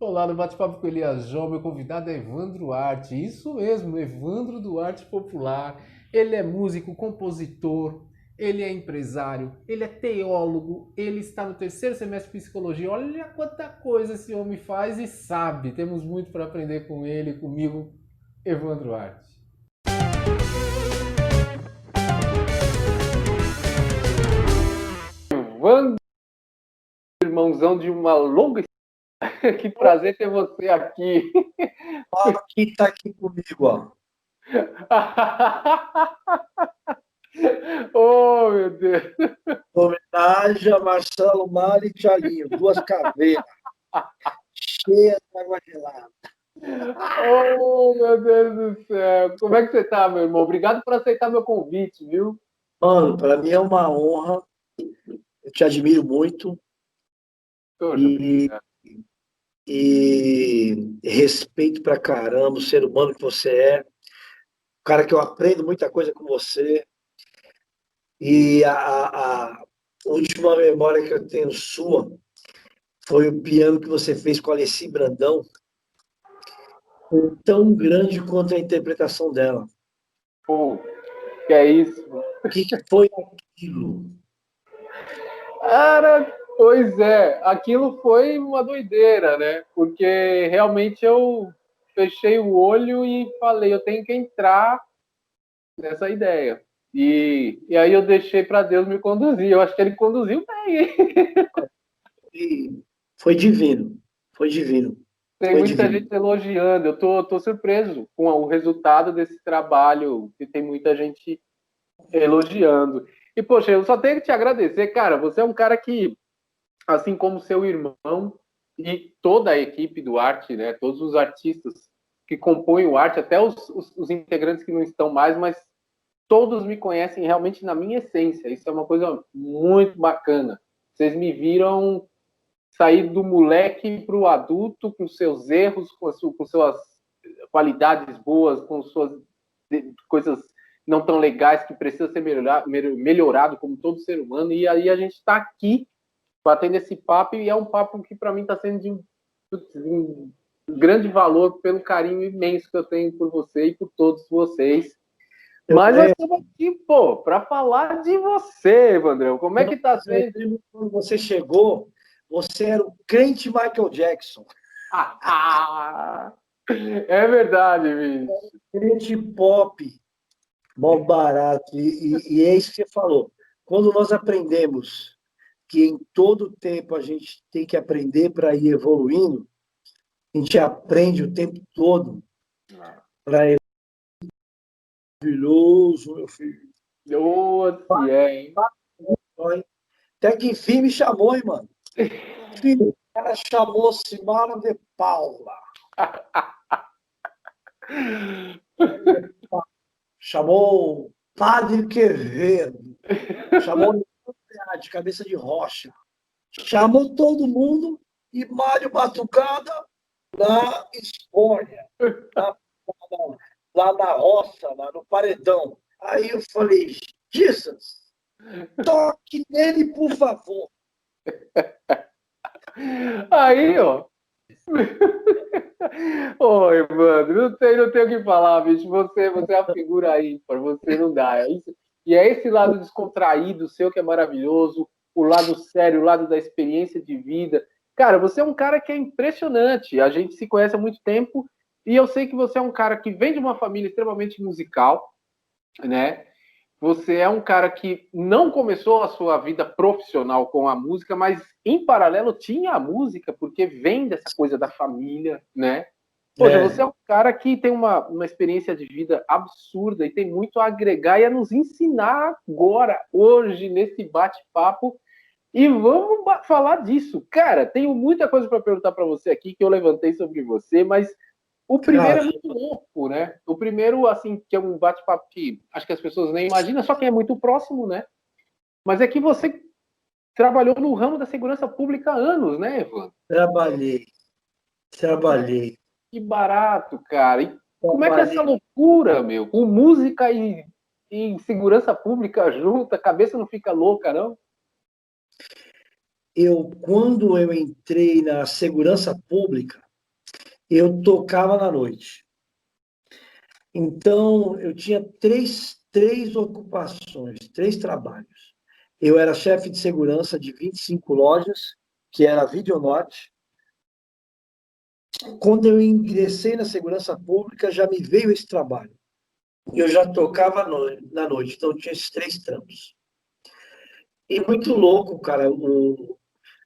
Olá, no Bate-Papo com Elias Jô, meu convidado é Evandro Duarte. Isso mesmo, Evandro Duarte Popular. Ele é músico, compositor, ele é empresário, ele é teólogo, ele está no terceiro semestre de psicologia. Olha quanta coisa esse homem faz e sabe. Temos muito para aprender com ele, comigo, Evandro Duarte. Evandro, irmãozão de uma longa história. Que prazer ter você aqui. Aqui tá aqui comigo, ó. Oh, meu Deus. Homenagem a Marcelo Mari e Thiaguinho, duas caveiras, cheias de água gelada. Oh, meu Deus do céu. Como é que você tá, meu irmão? Obrigado por aceitar meu convite, viu? Mano, para mim é uma honra, eu te admiro muito Poxa, e, obrigado. e respeito pra caramba o ser humano que você é, cara que eu aprendo muita coisa com você. E a última memória que eu tenho sua foi o piano que você fez com a Alessi Brandão, tão grande quanto a interpretação dela. Pô, que é isso? O que foi aquilo? Cara, pois é, aquilo foi uma doideira, né? Porque realmente eu fechei o olho e falei, eu tenho que entrar nessa ideia. E aí eu deixei para Deus me conduzir. Eu acho que ele conduziu bem, hein? E foi divino, foi divino, Tem foi muita divino. gente elogiando. Eu tô surpreso com o resultado desse trabalho, que tem muita gente elogiando. E, poxa, eu só tenho que te agradecer, cara. Você é um cara que, assim como seu irmão e toda a equipe do Arte, né? Todos os artistas que compõem o Arte, até os integrantes que não estão mais, mas todos me conhecem realmente na minha essência. Isso é uma coisa muito bacana. Vocês me viram sair do moleque para o adulto com seus erros, com suas qualidades boas, com suas coisas não tão legais que precisa ser melhorado como todo ser humano. E aí a gente está aqui batendo esse papo e é um papo que para mim está sendo de um grande valor pelo carinho imenso que eu tenho por você e por todos vocês. Mas nós estamos aqui, pô, para falar de você, Vandrão. Como é que tá sendo? Quando você chegou, você era o crente Michael Jackson. É verdade, bicho. Crente pop, mó barato. E é isso que você falou. Quando nós aprendemos que em todo tempo a gente tem que aprender para ir evoluindo, a gente aprende o tempo todo para ir maravilhoso, meu filho. Doce, é, hein? Até que enfim me chamou, hein, mano? Filho, o cara chamou Simara de Paula. Chamou Padre Quevedo. Chamou de Cabeça de Rocha. Chamou todo mundo e Mário Batucada na Espanha, lá na roça, lá no paredão. Aí eu falei, Jesus, toque nele, por favor. Aí, ó. Oi, Evandro, não tenho o que falar, bicho. Você é a figura aí, para você não dá. É isso, e é esse lado descontraído seu que é maravilhoso, o lado sério, o lado da experiência de vida. Cara, você é um cara que é impressionante. A gente se conhece há muito tempo e eu sei que você é um cara que vem de uma família extremamente musical, né? Você é um cara que não começou a sua vida profissional com a música, mas em paralelo tinha a música, porque vem dessa coisa da família, né? Poxa, você é um cara que tem uma experiência de vida absurda e tem muito a agregar e a nos ensinar agora, hoje, nesse bate-papo. E vamos falar disso. Cara, tenho muita coisa para perguntar para você aqui que eu levantei sobre você, mas o primeiro é Cara, muito louco, né? O primeiro, assim, que é um bate-papo que acho que as pessoas nem imaginam, só quem é muito próximo, né? Mas é que você trabalhou no ramo da segurança pública há anos, né, Evan? trabalhei, trabalhei, Que barato, cara. E como é que é essa trabalhei. loucura, meu? Com música e segurança pública junto, a cabeça não fica louca, não? Quando eu entrei na segurança pública, eu tocava na noite. Então, eu tinha três ocupações, três trabalhos. Eu era chefe de segurança de 25 lojas, que era a Videonorte. Quando eu ingressei na segurança pública, já me veio esse trabalho. Eu já tocava na noite, então eu tinha esses três trampos. E muito louco, cara,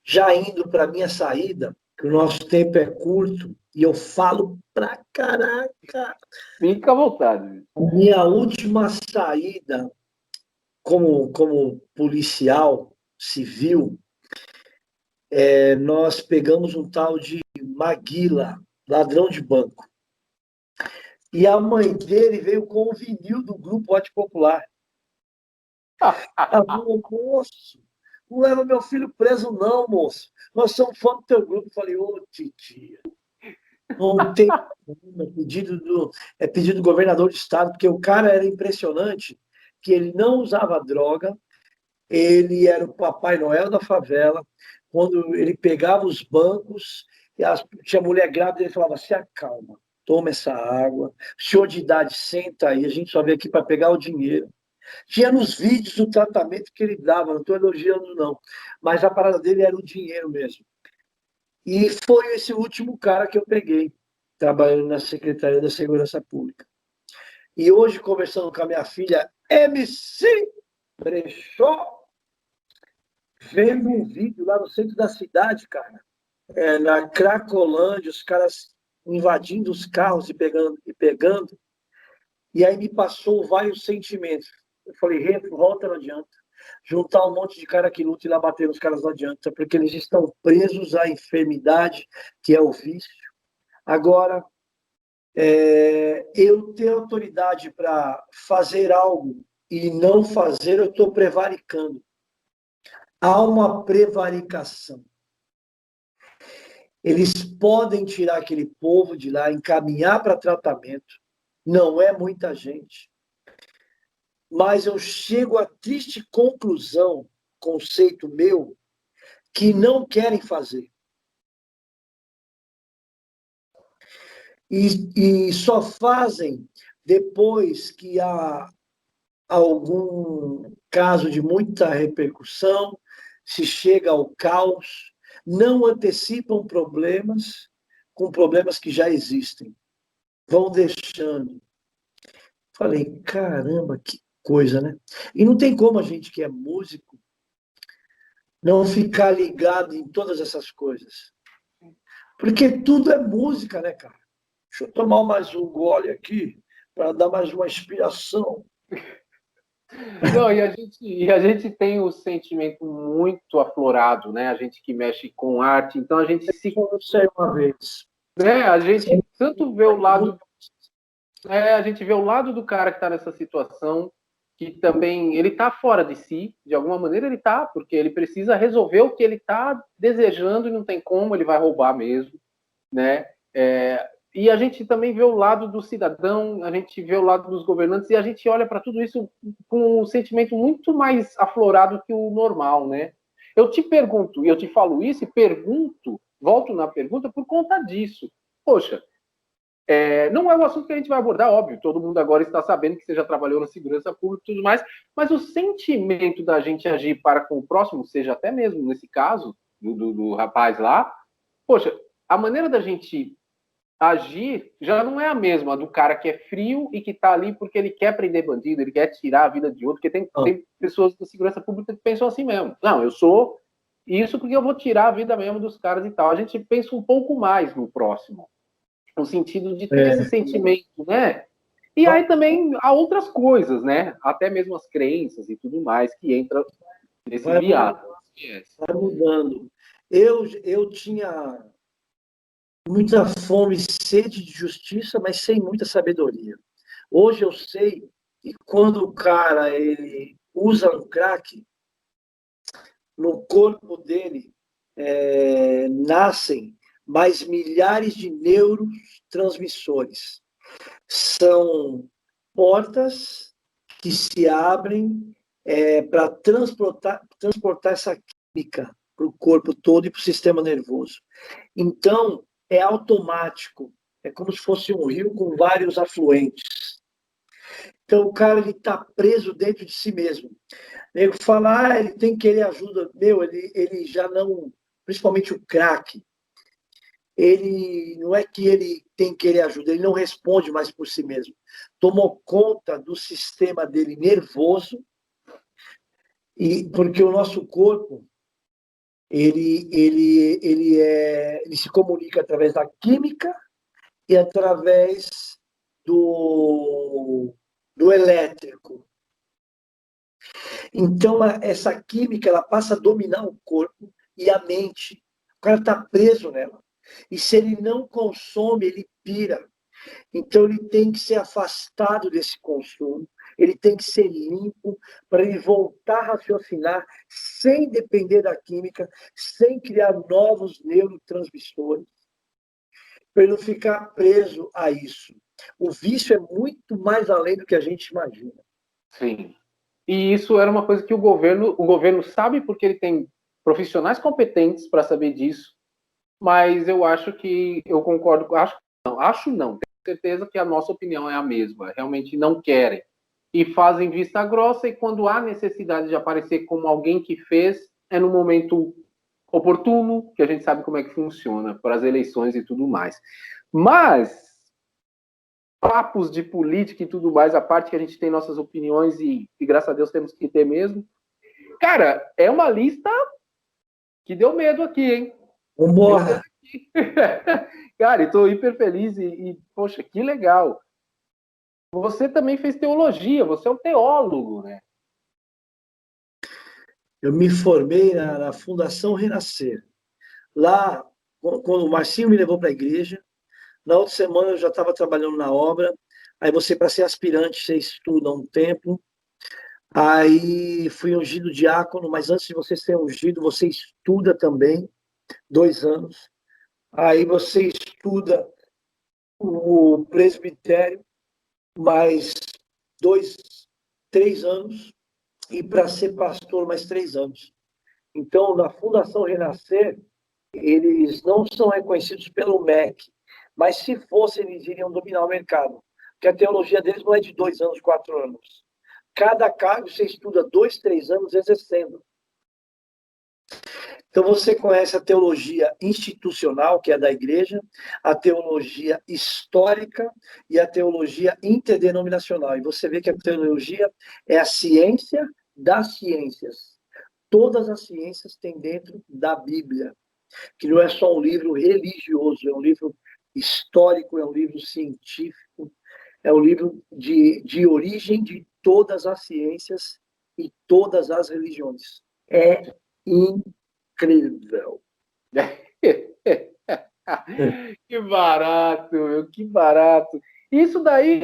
já indo para a minha saída, que o nosso tempo é curto, e eu falo pra caraca. Fica à vontade. Minha última saída como policial civil, nós pegamos um tal de Maguila, ladrão de banco. E a mãe dele veio com o vinil do grupo Ótimo Popular. Ela falou, moço, não leva meu filho preso não, moço. Nós somos fã do teu grupo. Eu falei, ô, titia, não tem é pedido do governador do estado, porque o cara era impressionante, que ele não usava droga, ele era o Papai Noel da favela. Quando ele pegava os bancos, tinha mulher grávida, ele falava, se acalma, toma essa água, senhor de idade, senta aí, a gente só veio aqui para pegar o dinheiro. Tinha nos vídeos o tratamento que ele dava, não estou elogiando não, mas a parada dele era o dinheiro mesmo. E foi esse último cara que eu peguei, trabalhando na Secretaria da Segurança Pública. E hoje, conversando com a minha filha, MC Brechó, vendo um vídeo lá no centro da cidade, cara, na Cracolândia, os caras invadindo os carros e pegando, e aí me passou vários sentimentos. Eu falei, volta, não adianta. Juntar um monte de cara que luta e lá bater nos caras não adianta, porque eles estão presos à enfermidade, que é o vício. Agora, eu ter autoridade para fazer algo e não fazer, eu estou prevaricando. Há uma prevaricação. Eles podem tirar aquele povo de lá, encaminhar para tratamento. Não é muita gente. Mas eu chego à triste conclusão, conceito meu, que não querem fazer. E só fazem depois que há algum caso de muita repercussão, se chega ao caos, não antecipam problemas com problemas que já existem. Vão deixando. Falei, caramba, que coisa, né? E não tem como a gente que é músico não ficar ligado em todas essas coisas. Porque tudo é música, né, cara? Deixa eu tomar mais um gole aqui para dar mais uma inspiração. Não, e a gente tem o sentimento muito aflorado, né? A gente que mexe com arte, então a gente se. Eu sei uma vez. Né? A gente tanto vê o lado. A gente vê o lado do cara que está nessa situação, que também ele está fora de si, de alguma maneira ele está, porque ele precisa resolver o que ele está desejando e não tem como, ele vai roubar mesmo, né? E a gente também vê o lado do cidadão, a gente vê o lado dos governantes e a gente olha para tudo isso com um sentimento muito mais aflorado que o normal, né? Eu te pergunto, e eu te falo isso e pergunto, volto na pergunta por conta disso. Poxa, não é o assunto que a gente vai abordar, óbvio, todo mundo agora está sabendo que você já trabalhou na segurança pública e tudo mais, mas o sentimento da gente agir para com o próximo, seja até mesmo nesse caso do rapaz lá, poxa, a maneira da gente agir já não é a mesma do cara que é frio e que está ali porque ele quer prender bandido, ele quer tirar a vida de outro, porque tem pessoas da segurança pública que pensam assim mesmo. Não, eu sou isso porque eu vou tirar a vida mesmo dos caras e tal. A gente pensa um pouco mais no próximo, no sentido de ter esse sentimento, né? E aí também há outras coisas, né? Até mesmo as crenças e tudo mais que entra nesse viado. Vai mudando. Eu tinha muita fome e sede de justiça, mas sem muita sabedoria. Hoje eu sei que quando o cara ele usa um crack, no corpo dele nascem mais milhares de neurotransmissores. São portas que se abrem para transportar essa química para o corpo todo e para o sistema nervoso. Então, é automático. É como se fosse um rio com vários afluentes. Então, o cara está preso dentro de si mesmo. Ele fala, ele tem que querer ajuda. Meu, ele já não... Principalmente o crack. Ele não é que ele tem que querer ajuda, ele não responde mais por si mesmo. Tomou conta do sistema dele nervoso, e porque o nosso corpo ele se comunica através da química e através do elétrico. Então, essa química ela passa a dominar o corpo e a mente. O cara está preso nela. E se ele não consome, ele pira. Então, ele tem que ser afastado desse consumo, ele tem que ser limpo para ele voltar a raciocinar sem depender da química, sem criar novos neurotransmissores, para ele não ficar preso a isso. O vício é muito mais além do que a gente imagina. Sim. E isso era uma coisa que o governo sabe, porque ele tem profissionais competentes para saber disso, mas eu acho que, eu concordo, acho não, tenho certeza que a nossa opinião é a mesma, realmente não querem. E fazem vista grossa, e quando há necessidade de aparecer como alguém que fez, é no momento oportuno, que a gente sabe como é que funciona, para as eleições e tudo mais. Mas papos de política e tudo mais, a parte que a gente tem nossas opiniões e graças a Deus temos que ter mesmo. Cara, é uma lista que deu medo aqui, hein? Vambora! Cara, estou hiper feliz poxa, que legal. Você também fez teologia, você é um teólogo, né? Eu me formei na Fundação Renascer. Lá, quando o Marcinho me levou para a igreja, na outra semana eu já estava trabalhando na obra. Aí você, para ser aspirante, você estuda um tempo. Aí fui ungido diácono, mas antes de você ser ungido, você estuda também, 2 anos. Aí você estuda o presbitério, mais 2, 3 anos. E para ser pastor, mais 3 anos. Então, na Fundação Renascer, eles não são reconhecidos pelo MEC, mas se fossem, eles iriam dominar o mercado. Porque a teologia deles não é de 2 anos, 4 anos. Cada cargo você estuda 2, 3 anos exercendo. Então você conhece a teologia institucional, que é da igreja, a teologia histórica e a teologia interdenominacional. E você vê que a teologia é a ciência das ciências. Todas as ciências têm dentro da Bíblia, que não é só um livro religioso, é um livro histórico, é um livro científico, é um livro de origem de todas as ciências e todas as religiões. É incrível. Que barato, meu, que barato. Isso daí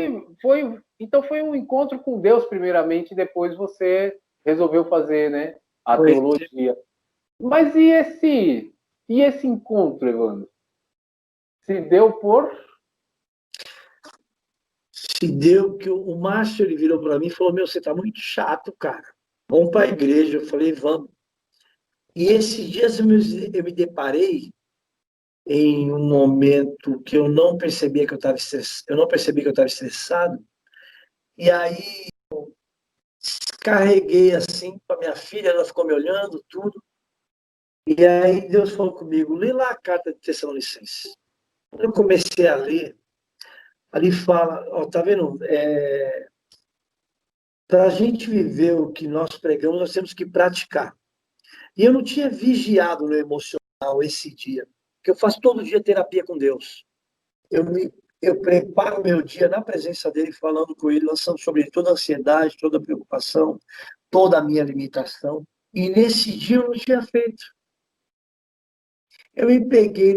então foi um encontro com Deus primeiramente, e depois você resolveu fazer, né, a teologia. Mas e esse encontro, Evandro? Se deu por... Se deu que o Márcio ele virou para mim e falou: Meu, você tá muito chato, cara. Vamos para a igreja. Eu falei: Vamos. E esses dias eu me deparei em um momento que eu não percebia que eu estava estressado. Eu não percebi que eu estava estressado. E aí carreguei assim para minha filha, ela ficou me olhando, tudo. E aí Deus falou comigo: lê lá a carta de Tessalonicenses. Quando eu comecei a ler, ali fala, ó, tá vendo? Para a gente viver o que nós pregamos, nós temos que praticar. E eu não tinha vigiado no emocional esse dia, porque eu faço todo dia terapia com Deus. Eu preparo meu dia na presença dele, falando com ele, lançando sobre ele toda a ansiedade, toda a preocupação, toda a minha limitação. E nesse dia eu não tinha feito. Eu me peguei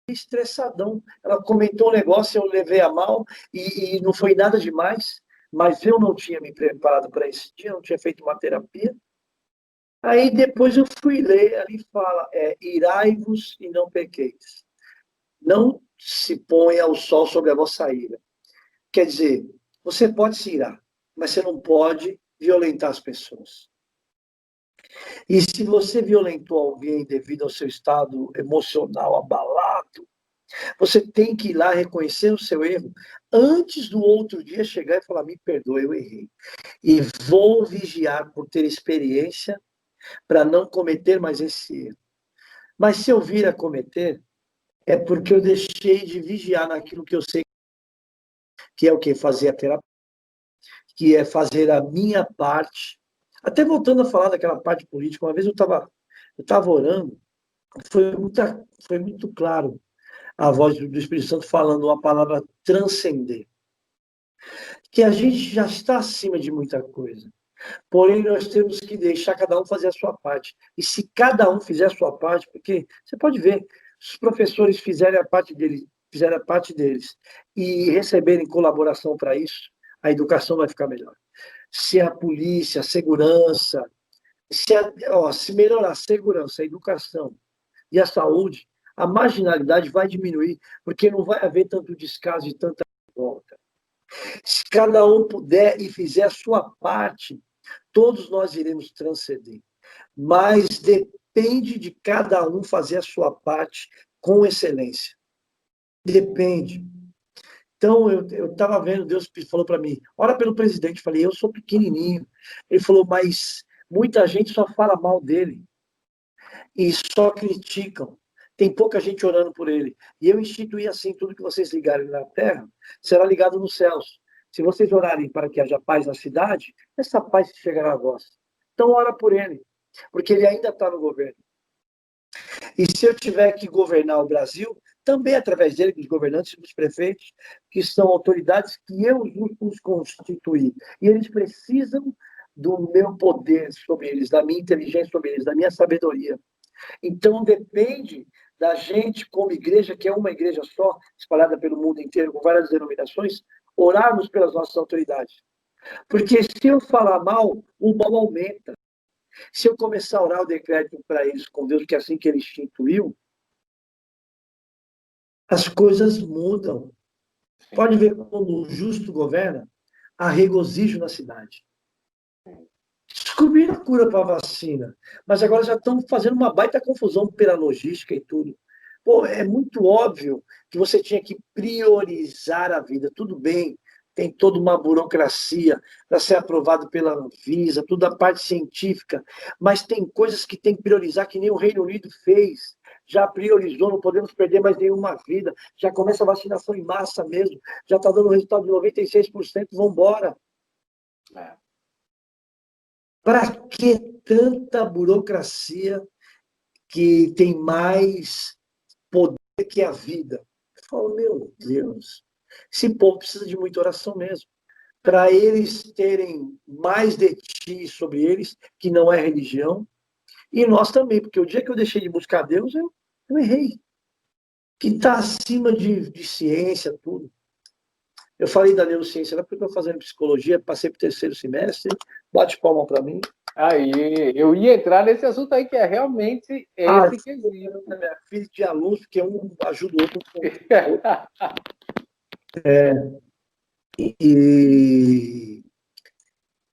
estressadão. Ela comentou um negócio, eu levei a mal e não foi nada demais, mas eu não tinha me preparado para esse dia, não tinha feito uma terapia. Aí depois eu fui ler, ali fala, irai-vos e não pequeis. Não se ponha o sol sobre a vossa ira. Quer dizer, você pode se irar, mas você não pode violentar as pessoas. E se você violentou alguém devido ao seu estado emocional abalado, Você tem que ir lá reconhecer o seu erro antes do outro dia chegar e falar: me perdoe, eu errei. E vou vigiar por ter experiência para não cometer mais esse erro. Mas se eu vir a cometer, é porque eu deixei de vigiar naquilo que eu sei que é o quê? Fazer a terapia, que é fazer a minha parte. Até voltando a falar daquela parte política, uma vez eu estava orando, foi muito claro a voz do Espírito Santo falando uma palavra transcender, que a gente já está acima de muita coisa. Porém, nós temos que deixar cada um fazer a sua parte. E se cada um fizer a sua parte, porque você pode ver, se os professores fizerem a parte deles e receberem colaboração para isso, a educação vai ficar melhor. Se a polícia, a segurança, se melhorar a segurança, a educação e a saúde, a marginalidade vai diminuir, porque não vai haver tanto descaso e tanta revolta. Se cada um puder e fizer a sua parte, todos nós iremos transcender. Mas depende de cada um fazer a sua parte com excelência. Depende. Então, eu estava vendo, Deus falou para mim, ora pelo presidente. Eu falei, eu sou pequenininho. Ele falou, mas muita gente só fala mal dele e só criticam. Tem pouca gente orando por ele. E eu instituí assim, tudo que vocês ligarem na terra, será ligado nos céus. Se vocês orarem para que haja paz na cidade, essa paz chegará a vós. Então, ora por ele, porque ele ainda está no governo. E se eu tiver que governar o Brasil, também através dele, dos governantes, dos prefeitos, que são autoridades que eu os constituí. E eles precisam do meu poder sobre eles, da minha inteligência sobre eles, da minha sabedoria. Então, depende da gente, como igreja, que é uma igreja só, espalhada pelo mundo inteiro, com várias denominações, orarmos pelas nossas autoridades. Porque se eu falar mal, o mal aumenta. Se eu começar a orar o decreto para eles com Deus, que é assim que ele instituiu, as coisas mudam. Pode ver como o justo governa, há regozijo na cidade. Descobriram a cura para a vacina, mas agora já estão fazendo uma baita confusão pela logística e tudo. Pô, é muito óbvio que você tinha que priorizar a vida. Tudo bem, tem toda uma burocracia para ser aprovado pela Anvisa, toda a parte científica, mas tem coisas que tem que priorizar, que nem o Reino Unido fez. Já priorizou, não podemos perder mais nenhuma vida. Já começa a vacinação em massa mesmo. Já está dando resultado de 96%, vamos embora. Para que tanta burocracia que tem mais poder que a vida? Eu falo, meu Deus, esse povo precisa de muita oração mesmo. Para eles terem mais de ti sobre eles, que não é religião, e nós também, porque o dia que eu deixei de buscar Deus, eu errei. Que está acima de ciência, tudo. Eu falei da neurociência, porque eu estou fazendo psicologia, passei para o terceiro semestre, bate palma para mim. Aí, eu ia entrar nesse assunto aí, que é realmente esse quesito. Minha filha de alunos, porque um ajuda o outro. E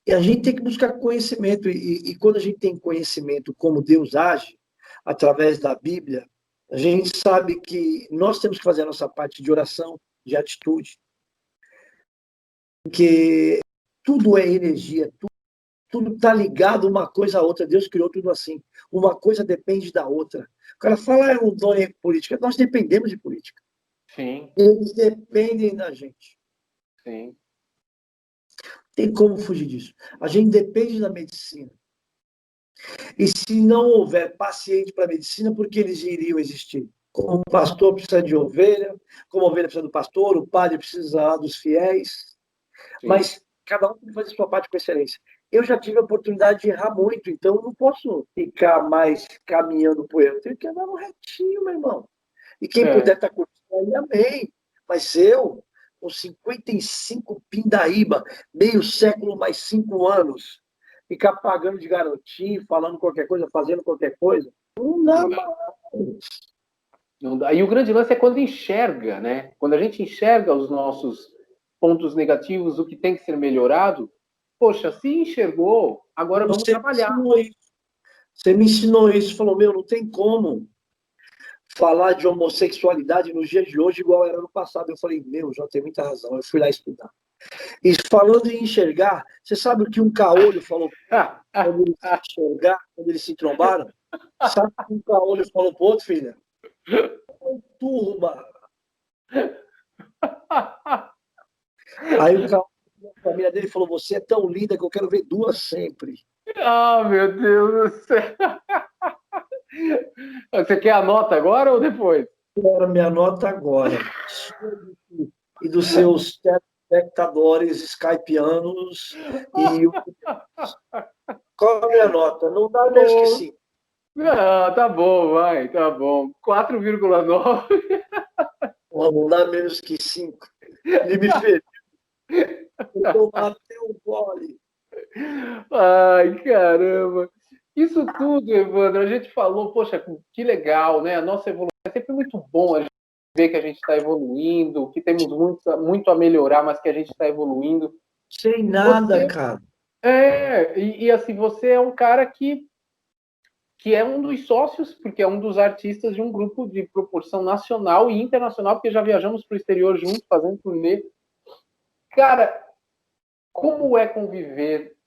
a gente tem que buscar conhecimento. E quando a gente tem conhecimento como Deus age, através da Bíblia, a gente sabe que nós temos que fazer a nossa parte de oração, de atitude. Porque tudo é energia, tudo está ligado uma coisa a outra. Deus criou tudo assim. Uma coisa depende da outra. O cara fala, eu não dou política. Nós dependemos de política. Sim. Eles dependem da gente. Sim. Tem como fugir disso. A gente depende da medicina. E se não houver paciente para a medicina, por que eles iriam existir? Como o pastor precisa de ovelha, como a ovelha precisa do pastor, o padre precisa dos fiéis. Sim. Mas cada um tem que fazer a sua parte com excelência. Eu já tive a oportunidade de errar muito, então eu não posso ficar mais caminhando por erro. Eu tenho que andar no retinho, meu irmão. E quem puder estar curtindo aí, amém. Mas eu, com 55 pindaíba, meio século mais 5 anos, ficar pagando de garotinho, falando qualquer coisa, fazendo qualquer coisa, não dá mais. Não dá. E o grande lance é quando enxerga, né? Quando a gente enxerga os nossos pontos negativos, o que tem que ser melhorado, poxa, se enxergou, agora vamos trabalhar. Você me ensinou isso, falou, meu, não tem como. falar de homossexualidade nos dias de hoje igual era no passado. Eu falei, meu, já tem muita razão. Eu fui lá estudar. E falando em enxergar, você sabe o que um caolho falou quando eles se enxergaram, quando eles se trombaram? Sabe o que um caolho falou pro outro, filha? Turma. Aí o caolho, a família dele falou, você é tão linda que eu quero ver duas sempre. Ah, meu Deus do céu. Você quer a nota agora ou depois? Quero minha nota agora. E dos seus espectadores skypianos. E qual a minha nota? Não dá menos que 5. Ah, tá bom, vai, tá bom. 4,9. Não dá menos que 5. Ele me fez. Eu matei o gole. Ai, caramba. Isso tudo, Evandro, a gente falou, poxa, que legal, né? A nossa evolução é sempre muito bom a gente ver que a gente está evoluindo, que temos muito a melhorar, mas que a gente está evoluindo. Sem nada, cara. Assim, você é um cara que é um dos sócios, porque é um dos artistas de um grupo de proporção nacional e internacional, porque já viajamos para o exterior juntos, fazendo turnê. Cara, como é conviver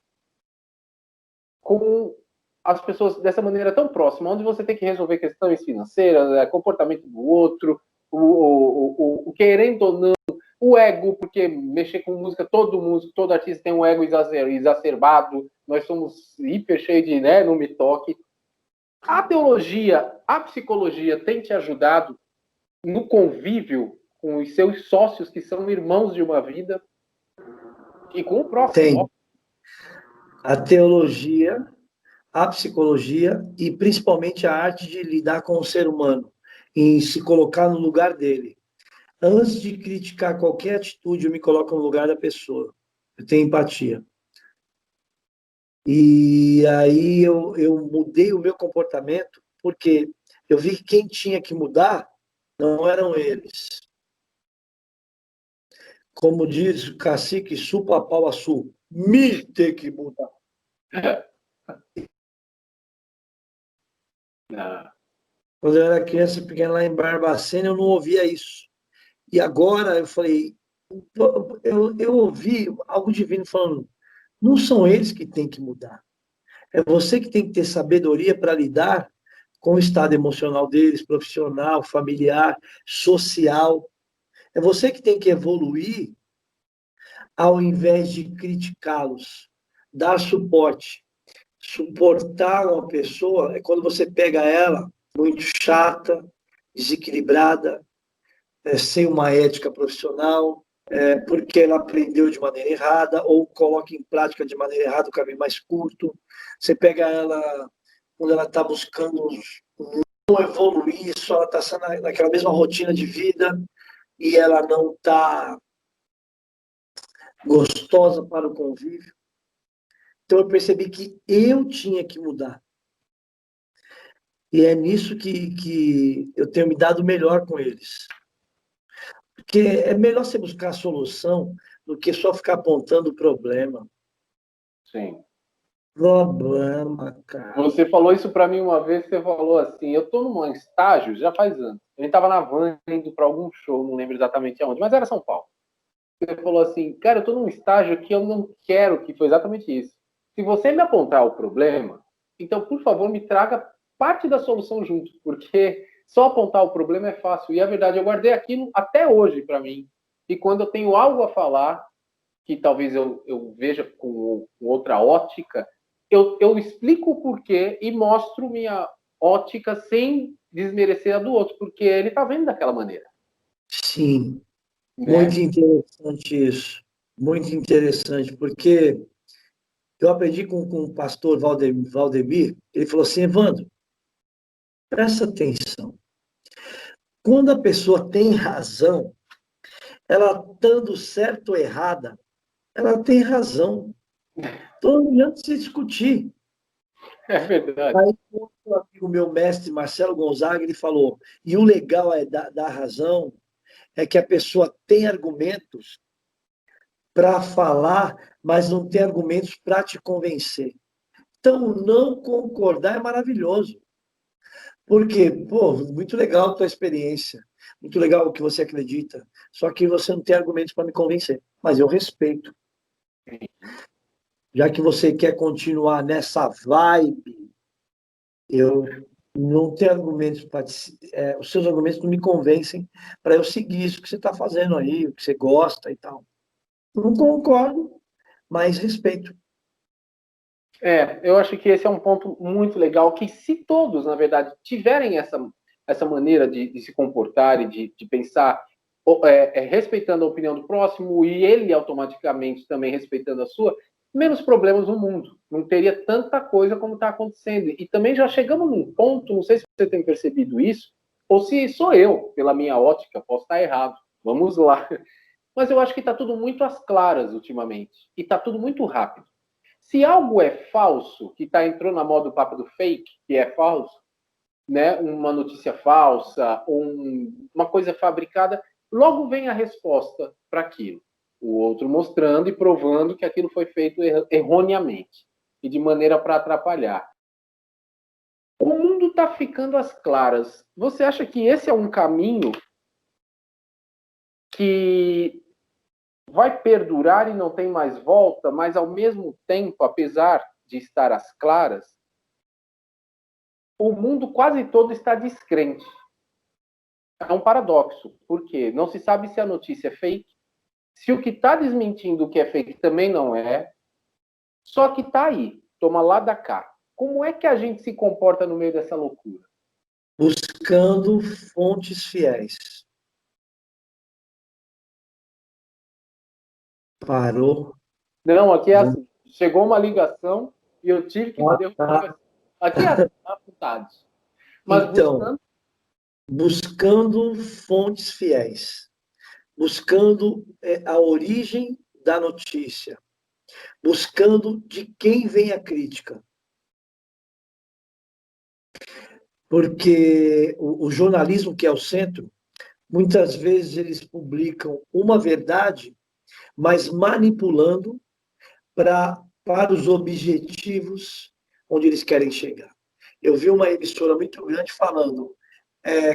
com as pessoas dessa maneira tão próxima, onde você tem que resolver questões financeiras, comportamento do outro, o querendo ou não, o ego, porque mexer com música, todo artista tem um ego exacerbado, nós somos hiper cheios de, né, não me toque. A teologia, a psicologia tem te ajudado no convívio com os seus sócios, que são irmãos de uma vida, e com o próximo. Tem. A teologia, a psicologia e principalmente a arte de lidar com o ser humano, em se colocar no lugar dele. Antes de criticar qualquer atitude, eu me coloco no lugar da pessoa. Eu tenho empatia. E aí eu mudei o meu comportamento, porque eu vi que quem tinha que mudar não eram eles. Como diz o cacique Supapauaçu, me tem que mudar. Quando eu era criança pequena lá em Barbacena, eu não ouvia isso. E agora eu falei, eu ouvi algo divino falando, não são eles que têm que mudar. É você que tem que ter sabedoria para lidar com o estado emocional deles, profissional, familiar, social. É você que tem que evoluir ao invés de criticá-los, dar suporte. Suportar uma pessoa é quando você pega ela muito chata, desequilibrada, sem uma ética profissional, porque ela aprendeu de maneira errada ou coloca em prática de maneira errada o caminho mais curto. Você pega ela quando ela está buscando não evoluir, só ela está naquela mesma rotina de vida e ela não está gostosa para o convívio. Então eu percebi que eu tinha que mudar. E é nisso que eu tenho me dado melhor com eles. Porque é melhor você buscar a solução do que só ficar apontando o problema. Sim. Problema, cara. Você falou isso para mim uma vez, você falou assim, eu estou num estágio, já faz anos, a gente estava na van indo para algum show, não lembro exatamente aonde, mas era São Paulo. Você falou assim, cara, eu estou num estágio que eu não quero, que foi exatamente isso. Se você me apontar o problema, então, por favor, me traga parte da solução junto, porque só apontar o problema é fácil. E a verdade, eu guardei aquilo até hoje para mim. E quando eu tenho algo a falar, que talvez eu veja com outra ótica, eu explico o porquê e mostro minha ótica sem desmerecer a do outro, porque ele está vendo daquela maneira. Sim, Né? muito interessante isso. Muito interessante, porque eu aprendi com o pastor Valdemir, ele falou assim, Evandro, presta atenção. Quando a pessoa tem razão, ela estando certa ou errada, ela tem razão. Então não adianta se discutir. É verdade. Aí o meu mestre, Marcelo Gonzaga, ele falou, e o legal é da razão, é que a pessoa tem argumentos para falar, mas não tem argumentos para te convencer. Então, não concordar é maravilhoso. Porque, pô, muito legal a tua experiência, muito legal o que você acredita, só que você não tem argumentos para me convencer, mas eu respeito. Já que você quer continuar nessa vibe, eu não tenho argumentos para... os seus argumentos não me convencem para eu seguir isso que você está fazendo aí, o que você gosta e tal. Não concordo, mas respeito. Eu acho que esse é um ponto muito legal, que se todos, na verdade, tiverem essa maneira de se comportar e de pensar, respeitando a opinião do próximo e ele automaticamente também respeitando a sua, menos problemas no mundo. Não teria tanta coisa como está acontecendo. E também já chegamos num ponto, não sei se você tem percebido isso, ou se sou eu, pela minha ótica, posso estar errado. Vamos lá. Mas eu acho que está tudo muito às claras ultimamente. E está tudo muito rápido. Se algo é falso, que entrou na moda do papo do fake, que é falso, né, uma notícia falsa, uma coisa fabricada, logo vem a resposta para aquilo. O outro mostrando e provando que aquilo foi feito erroneamente e de maneira para atrapalhar. O mundo está ficando às claras. Você acha que esse é um caminho que vai perdurar e não tem mais volta, mas ao mesmo tempo, apesar de estar às claras, o mundo quase todo está descrente. É um paradoxo, porque não se sabe se a notícia é fake, se o que está desmentindo o que é fake também não é, só que está aí, toma lá da cá. Como é que a gente se comporta no meio dessa loucura? Buscando fontes fiéis. Parou. Não, aqui é assim. Chegou uma ligação e eu tive que derrubar a ligação. Aqui é assim, à vontade. Mas então, buscando fontes fiéis, buscando a origem da notícia, buscando de quem vem a crítica. Porque o jornalismo, que é o centro, muitas vezes eles publicam uma verdade, mas manipulando para os objetivos onde eles querem chegar. Eu vi uma emissora muito grande falando: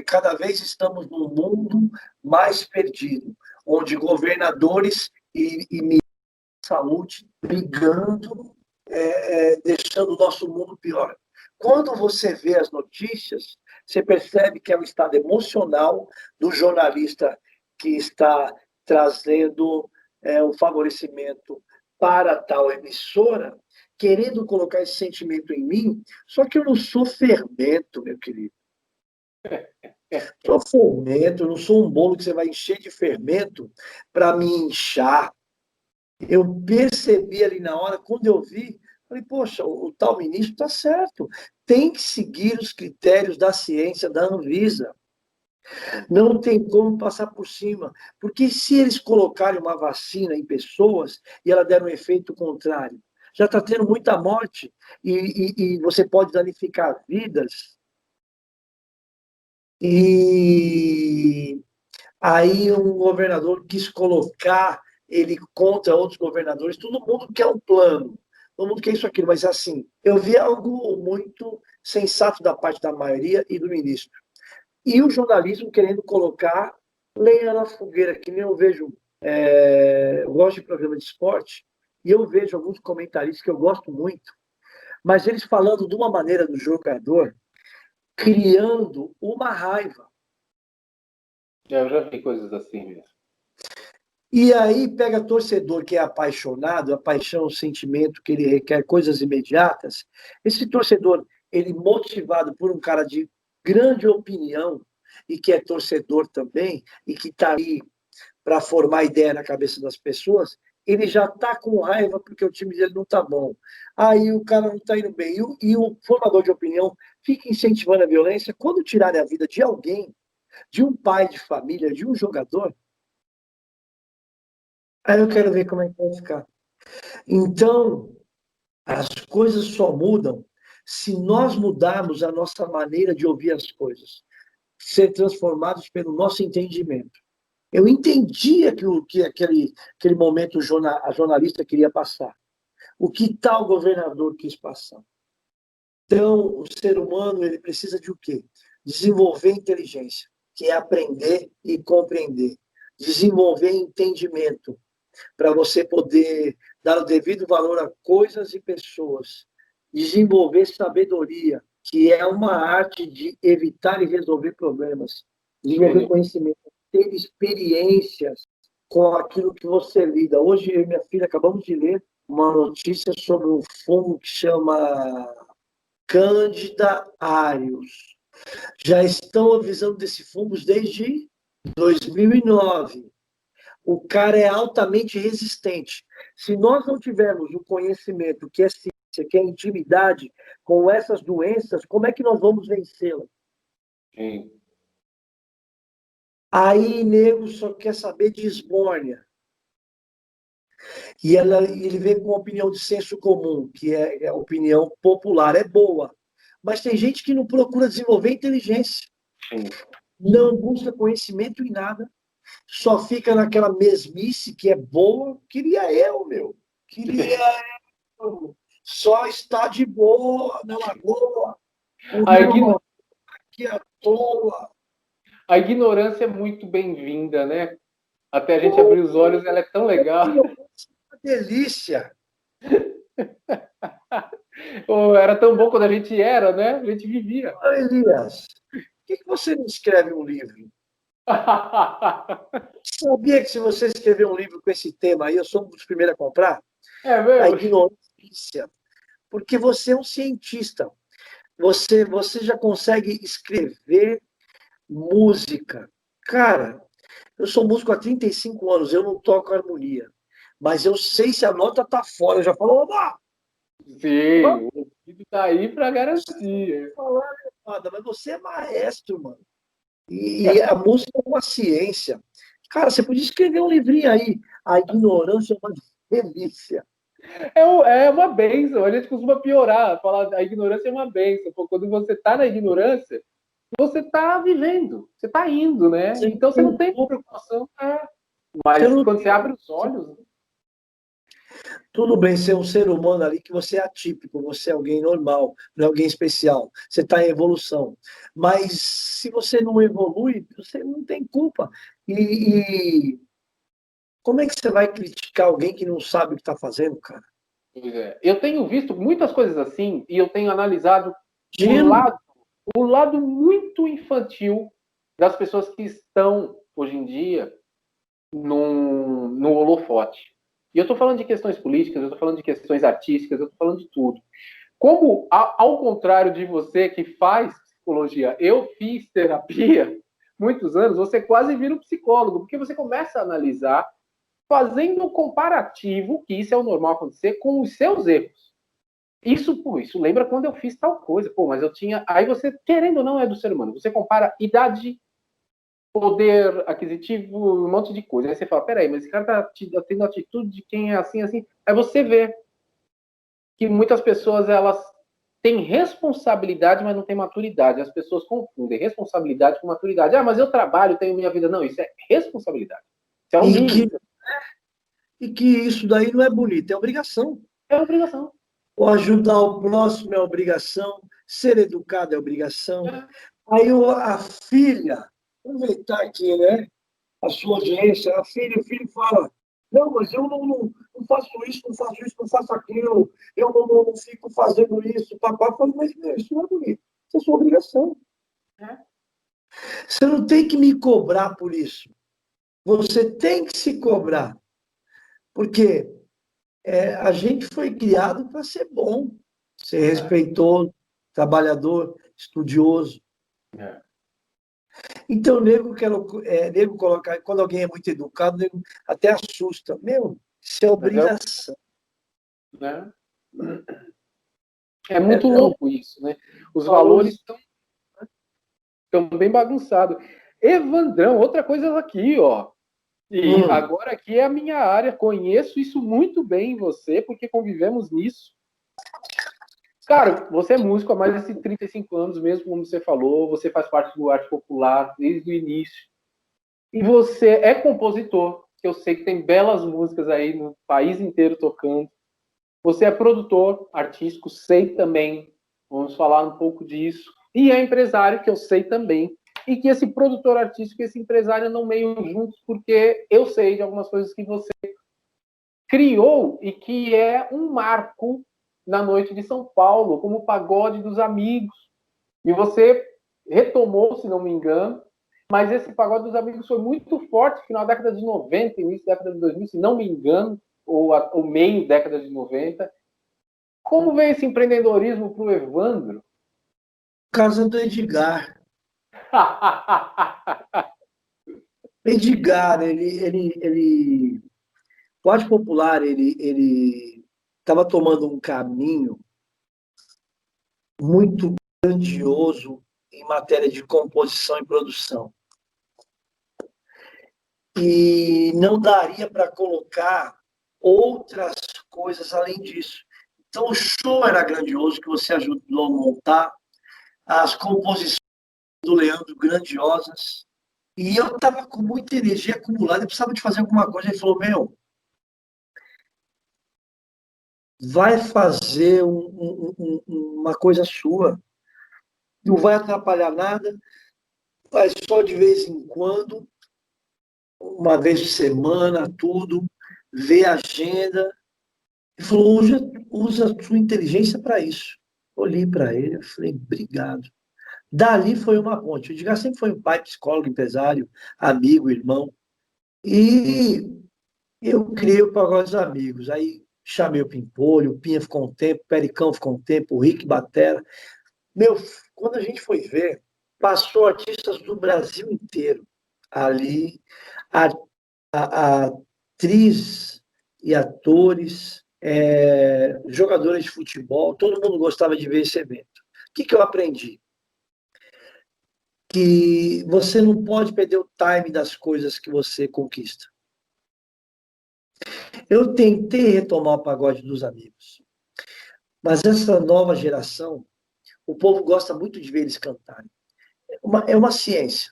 cada vez estamos num mundo mais perdido, onde governadores e ministros de saúde brigando, deixando o nosso mundo pior. Quando você vê as notícias, você percebe que é o estado emocional do jornalista que está trazendo um favorecimento para tal emissora, querendo colocar esse sentimento em mim, só que eu não sou fermento, meu querido. Sou fermento, eu não sou um bolo que você vai encher de fermento para me inchar. Eu percebi ali na hora, quando eu vi, falei, poxa, o tal ministro está certo. Tem que seguir os critérios da ciência, da Anvisa. Não tem como passar por cima. Porque se eles colocarem uma vacina em pessoas e ela der um efeito contrário, já está tendo muita morte e você pode danificar vidas. E aí um governador quis colocar ele contra outros governadores. Todo mundo quer um plano, todo mundo quer isso, aquilo. Mas assim, eu vi algo muito sensato da parte da maioria e do ministro. E o jornalismo querendo colocar lenha na fogueira, que nem eu vejo. Eu gosto de programa de esporte, e eu vejo alguns comentaristas que eu gosto muito, mas eles falando de uma maneira do jogador, criando uma raiva. Eu já vi coisas assim mesmo. E aí pega torcedor que é apaixonado, a paixão é um sentimento que ele requer coisas imediatas. Esse torcedor, ele motivado por um cara de grande opinião e que é torcedor também e que está ali para formar ideia na cabeça das pessoas, ele já está com raiva porque o time dele não está bom. Aí o cara não está indo bem. E o formador de opinião fica incentivando a violência. Quando tirarem a vida de alguém, de um pai de família, de um jogador, aí eu quero ver como é que vai ficar. Então, as coisas só mudam se nós mudarmos a nossa maneira de ouvir as coisas, ser transformados pelo nosso entendimento. Eu entendia que aquele momento a jornalista queria passar. O que tal governador quis passar? Então, o ser humano ele precisa de o quê? desenvolver inteligência, que é aprender e compreender. Desenvolver entendimento, para você poder dar o devido valor a coisas e pessoas. Desenvolver sabedoria, que é uma arte de evitar e resolver problemas. Desenvolver conhecimento, ter experiências com aquilo que você lida. Hoje, eu e minha filha acabamos de ler uma notícia sobre um fungo que chama Candida auris. Já estão avisando desse fungo desde 2009. O cara é altamente resistente. Se nós não tivermos o conhecimento que é ciência, que é intimidade com essas doenças, como é que nós vamos vencê-las? Aí, nego só quer saber de esbórnia. E ele vem com uma opinião de senso comum, que é a opinião popular, é boa. Mas tem gente que não procura desenvolver inteligência. Não busca conhecimento em nada. Só fica naquela mesmice que é boa. Queria eu, meu. Queria eu. Só está de boa na lagoa. Aqui à toa. A ignorância é muito bem-vinda, né? Até a gente abrir os olhos, ela é tão legal. Uma delícia. Era tão bom quando a gente era, né? A gente vivia. Elias, por que você não escreve um livro? Sabia que se você escrever um livro com esse tema aí, eu sou um dos primeiros a comprar? É mesmo? A ignorância. Porque você é um cientista. Você já consegue escrever música. Cara, eu sou músico há 35 anos, eu não toco harmonia. Mas eu sei se a nota tá fora. Eu já falo, oba! Sim, o ouvido tá aí para garantir. Mas você é maestro, mano. E a música é uma ciência. Cara, você podia escrever um livrinho aí. A ignorância é uma delícia. É uma bênção. A gente costuma piorar, falar a ignorância é uma bênção. Quando você está na ignorância, você está vivendo, você está indo, né? Então você não tem preocupação. Mas quando você abre os olhos. Tudo bem ser um ser humano ali que você é atípico, você é alguém normal, não é alguém especial, você está em evolução. Mas se você não evolui, você não tem culpa. E como é que você vai criticar alguém que não sabe o que está fazendo, cara? Pois é. Eu tenho visto muitas coisas assim e eu tenho analisado o lado muito infantil das pessoas que estão, hoje em dia, no holofote. E eu estou falando de questões políticas, eu estou falando de questões artísticas, eu estou falando de tudo. Como, ao contrário de você que faz psicologia, eu fiz terapia muitos anos, você quase vira um psicólogo, porque você começa a analisar, fazendo um comparativo, que isso é o normal acontecer, com os seus erros. Isso lembra quando eu fiz tal coisa. Mas eu tinha... Aí você, querendo ou não, é do ser humano. Você compara idade, poder aquisitivo, um monte de coisa. Aí você fala, peraí, mas esse cara tá tendo atitude de quem é assim, assim. Aí você vê que muitas pessoas, elas têm responsabilidade, mas não têm maturidade. As pessoas confundem responsabilidade com maturidade. Mas eu trabalho, tenho minha vida. Não, isso é responsabilidade. Isso é um mínimo. E que isso daí não é bonito, é obrigação. É obrigação. O ajudar o próximo é obrigação, ser educado é obrigação. Aí a filha, aproveitar aqui, né? A sua audiência, o filho fala, não, mas eu não faço isso, não faço aquilo, eu não fico fazendo isso. Papai fala, mas isso não é bonito, isso é sua obrigação. Você não tem que me cobrar por isso. Você tem que se cobrar. Porque a gente foi criado para ser bom, ser respeitoso, trabalhador, estudioso. Então, o nego colocar, quando alguém é muito educado, o nego até assusta. Meu, isso é obrigação. Né? É muito louco isso, né? Os valores estão bem bagunçados. Evandrão, outra coisa aqui, ó. E agora aqui é a minha área, conheço isso muito bem em você, porque convivemos nisso. Cara, você é músico há mais de 35 anos, mesmo como você falou, você faz parte do arte popular desde o início. E você é compositor, que eu sei que tem belas músicas aí no país inteiro tocando. Você é produtor artístico, sei também. Vamos falar um pouco disso. e é empresário, que eu sei também, e que esse produtor artístico e esse empresário andam meio juntos, porque eu sei de algumas coisas que você criou e que é um marco na noite de São Paulo, como o pagode dos amigos. E você retomou, se não me engano, mas esse pagode dos amigos foi muito forte na década de 90, início da década de 2000, se não me engano, ou meio da década de 90. Como veio esse empreendedorismo para o Evandro? Casa do Edgar. Edgar, o Arte Popular, ele estava tomando um caminho muito grandioso em matéria de composição e produção. E não daria para colocar outras coisas além disso. Então, o show era grandioso, que você ajudou a montar, as composições do Leandro grandiosas. E eu estava com muita energia acumulada, eu precisava de fazer alguma coisa. Ele falou, vai fazer uma coisa sua, não vai atrapalhar nada, faz só de vez em quando, uma vez por semana, tudo, vê a agenda. Ele falou, usa a sua inteligência para isso. Olhei para ele, eu falei, obrigado. Dali foi uma ponte. O Edgar sempre foi um pai, psicólogo, empresário, amigo, irmão. E eu criei o Pagode dos Amigos. Aí chamei o Pimpolho, o Pinha ficou um tempo, o Pericão ficou um tempo, o Rick Batera. Quando a gente foi ver, passou artistas do Brasil inteiro ali, a, a atriz e atores, jogadores de futebol, todo mundo gostava de ver esse evento. O que eu aprendi? Que você não pode perder o time das coisas que você conquista. Eu tentei retomar o pagode dos amigos, mas essa nova geração, o povo gosta muito de ver eles cantarem. É uma ciência.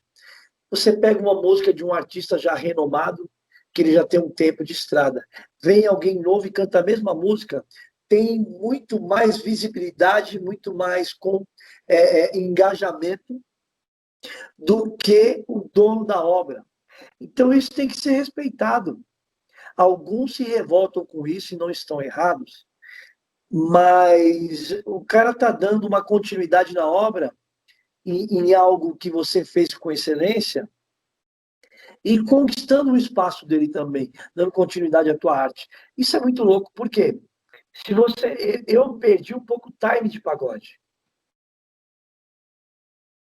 Você pega uma música de um artista já renomado, que ele já tem um tempo de estrada, vem alguém novo e canta a mesma música, tem muito mais visibilidade, muito mais engajamento do que o dono da obra. Então, isso tem que ser respeitado. Alguns se revoltam com isso e não estão errados, mas o cara está dando uma continuidade na obra, em algo que você fez com excelência, e conquistando o espaço dele também, dando continuidade à tua arte. Isso é muito louco, por quê? Eu perdi um pouco o time de pagode.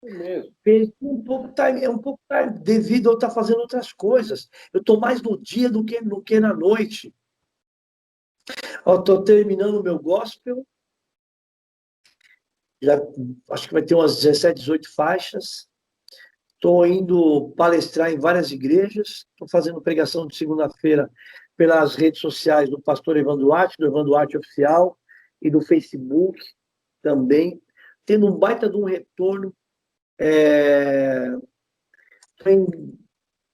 Mesmo. Perdi um pouco time, devido a eu estar fazendo outras coisas. Eu estou mais no dia do que na noite. Estou terminando o meu gospel. Já, acho que vai ter umas 17, 18 faixas. Estou indo palestrar em várias igrejas. Estou fazendo pregação de segunda-feira pelas redes sociais do pastor Evandro Duarte, do Evandro Duarte Oficial, e do Facebook também. Tendo um baita de um retorno.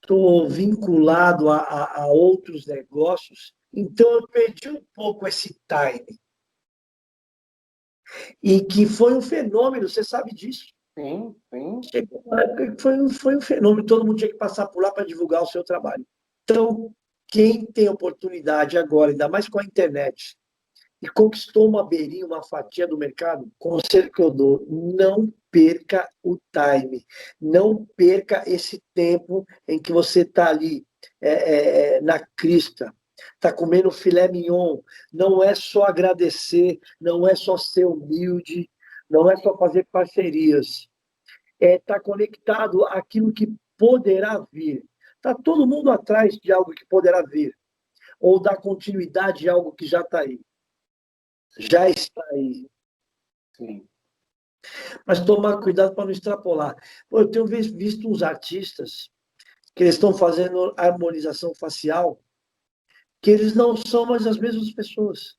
Estou vinculado a outros negócios. Então, eu perdi um pouco esse time. E que foi um fenômeno, você sabe disso. Sim, sim. Chegou uma época que foi um fenômeno, todo mundo tinha que passar por lá para divulgar o seu trabalho. Então, quem tem oportunidade agora, ainda mais com a internet, e conquistou uma beirinha, uma fatia do mercado, conselho que eu dou, não perca o time, não perca esse tempo em que você está ali na crista, está comendo filé mignon, não é só agradecer, não é só ser humilde, não é só fazer parcerias, tá conectado àquilo que poderá vir. Está todo mundo atrás de algo que poderá vir, ou dar continuidade a algo que já está aí. Já está aí. Sim. Mas tomar cuidado para não extrapolar. Eu tenho visto uns artistas que eles estão fazendo harmonização facial, que eles não são mais as mesmas pessoas.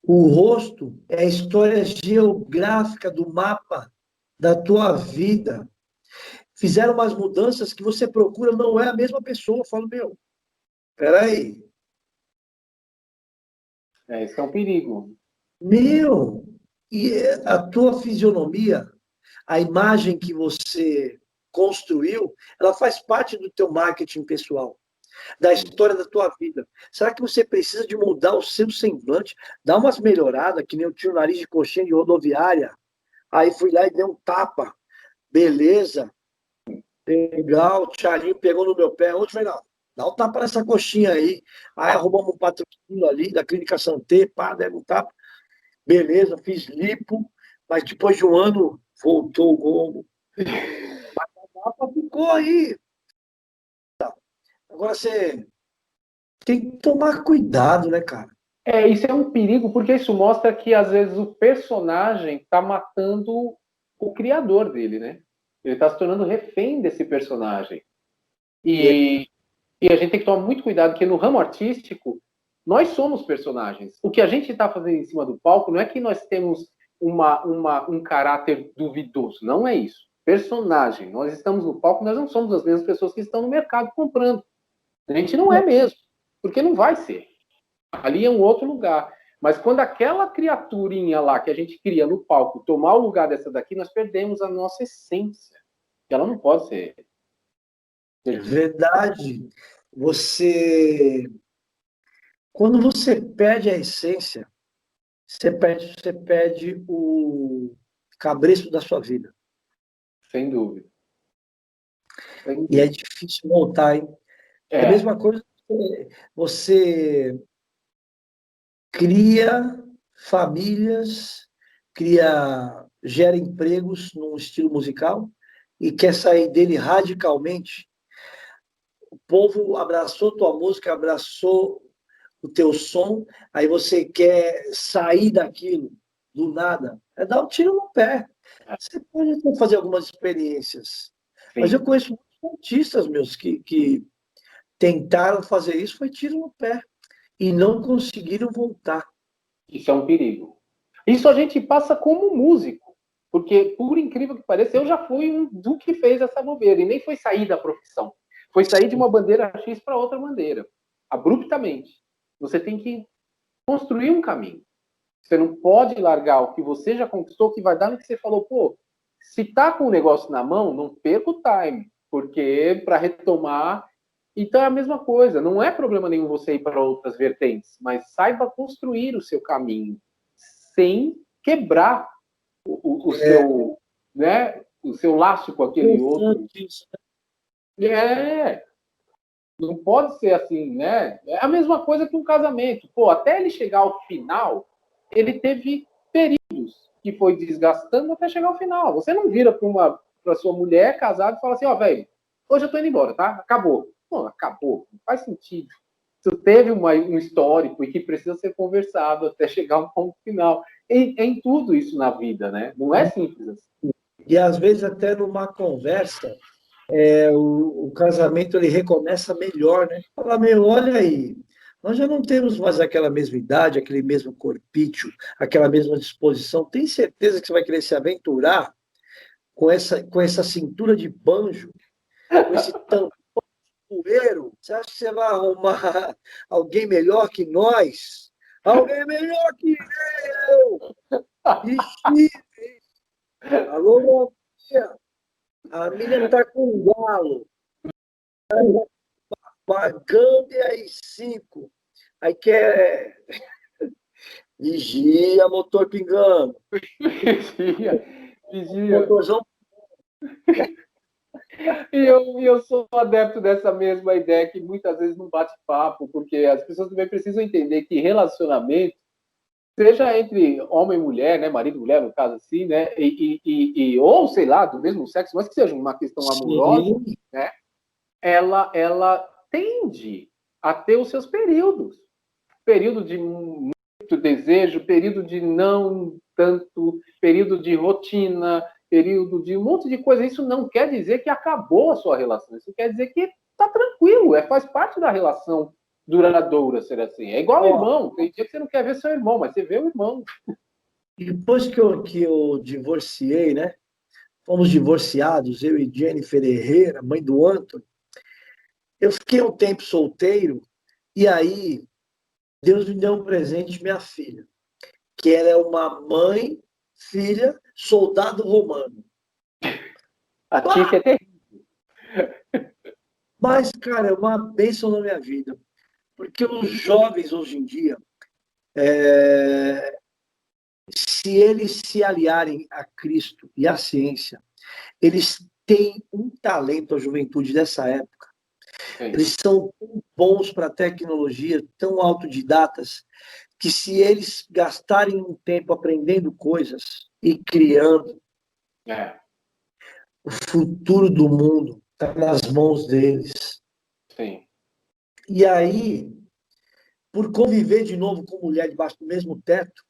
O rosto é a história geográfica do mapa da tua vida. Fizeram umas mudanças que você procura, não é a mesma pessoa. Eu falo, peraí. Isso é um perigo. E a tua fisionomia, a imagem que você construiu, ela faz parte do teu marketing pessoal, da história da tua vida. Será que você precisa de mudar o seu semblante, dar umas melhoradas, que nem eu tinha o nariz de coxinha de rodoviária, aí fui lá e dei um tapa, beleza, legal, o Thiaguinho pegou no meu pé, onde vai lá? Dá um tapa nessa coxinha aí. Aí arrumamos um patrocínio ali da Clínica Santé, pá, demos um tapa. Beleza, fiz lipo, mas depois de um ano voltou o gongo. A tapa ficou aí. Agora você tem que tomar cuidado, né, cara? Isso é um perigo, porque isso mostra que, às vezes, o personagem está matando o criador dele, né? Ele está se tornando refém desse personagem. E a gente tem que tomar muito cuidado, porque no ramo artístico, nós somos personagens. O que a gente está fazendo em cima do palco não é que nós temos um caráter duvidoso, não é isso. Personagem. Nós estamos no palco, nós não somos as mesmas pessoas que estão no mercado comprando. A gente não é mesmo, porque não vai ser. Ali é um outro lugar. Mas quando aquela criaturinha lá que a gente cria no palco tomar o lugar dessa daqui, nós perdemos a nossa essência. Ela não pode ser. Verdade. Você. Quando você perde a essência, você perde o cabresto da sua vida. Sem dúvida. Sem E é dúvida. difícil voltar, hein? É a mesma coisa que você cria famílias, gera empregos num estilo musical e quer sair dele radicalmente. O povo abraçou tua música, abraçou o teu som, aí você quer sair daquilo do nada. É dar um tiro no pé. Você pode até fazer algumas experiências, mas eu Sim. conheço muitos artistas meus que tentaram fazer isso, foi tiro no pé e não conseguiram voltar. Isso é um perigo. Isso a gente passa como músico, porque, por incrível que pareça, eu já fui um do que fez essa bobeira, e nem foi sair da profissão. Foi sair de uma bandeira X para outra bandeira, abruptamente. Você tem que construir um caminho. Você não pode largar o que você já conquistou, que vai dar no que você falou, pô, se tá com o negócio na mão, não perca o time, porque para retomar. Então é a mesma coisa, não é problema nenhum você ir para outras vertentes, mas saiba construir o seu caminho sem quebrar o seu, né, o seu laço com aquele outro. É, não pode ser assim, né? É a mesma coisa que um casamento. Pô, até ele chegar ao final, ele teve períodos que foi desgastando até chegar ao final. Você não vira para sua mulher casada e fala assim, ó, velho, hoje eu tô indo embora, tá? Acabou. Não, acabou. Não faz sentido. Isso teve um histórico e que precisa ser conversado até chegar a um ponto final. Em tudo isso na vida, né? Não é simples assim. E às vezes até numa conversa, o casamento ele recomeça melhor, né? Fala, meu, olha aí, nós já não temos mais aquela mesma idade, aquele mesmo corpício, aquela mesma disposição. Tem certeza que você vai querer se aventurar com essa cintura de banjo, com esse tampoeiro? Você acha que você vai arrumar alguém melhor que nós? Alguém melhor que eu! Ixi, alô, Miriam. A Miriam tá com um galo. Gâmbia e 5. Aí quer. Vigia, motor pingando. Vigia, vigia. Motorzão. E eu sou adepto dessa mesma ideia que muitas vezes não bate papo, porque as pessoas também precisam entender que relacionamento, seja entre homem e mulher, né, marido e mulher, no caso assim, né, ou sei lá, do mesmo sexo, mas que seja uma questão amorosa, Sim. né, ela tende a ter os seus períodos. Período de muito desejo, período de não tanto, período de rotina, período de um monte de coisa. Isso não quer dizer que acabou a sua relação. Isso quer dizer que está tranquilo, faz parte da relação duradoura ser assim. É igual Ó, irmão. Tem dia que você não quer ver seu irmão, mas você vê o irmão. depois que eu divorciei, né? Fomos divorciados, eu e Jennifer Herrera, mãe do Antônio. Eu fiquei um tempo solteiro, e aí Deus me deu um presente, minha filha, que ela é uma mãe filha, soldado romano. A Tiff é terrível. Mas, cara, é uma bênção na minha vida. Porque os jovens hoje em dia, se eles se aliarem a Cristo e à ciência, eles têm um talento, a juventude dessa época. Sim. Eles são tão bons para a tecnologia, tão autodidatas, que se eles gastarem um tempo aprendendo coisas e criando, o futuro do mundo está nas mãos deles. Sim. E aí, por conviver de novo com mulher debaixo do mesmo teto,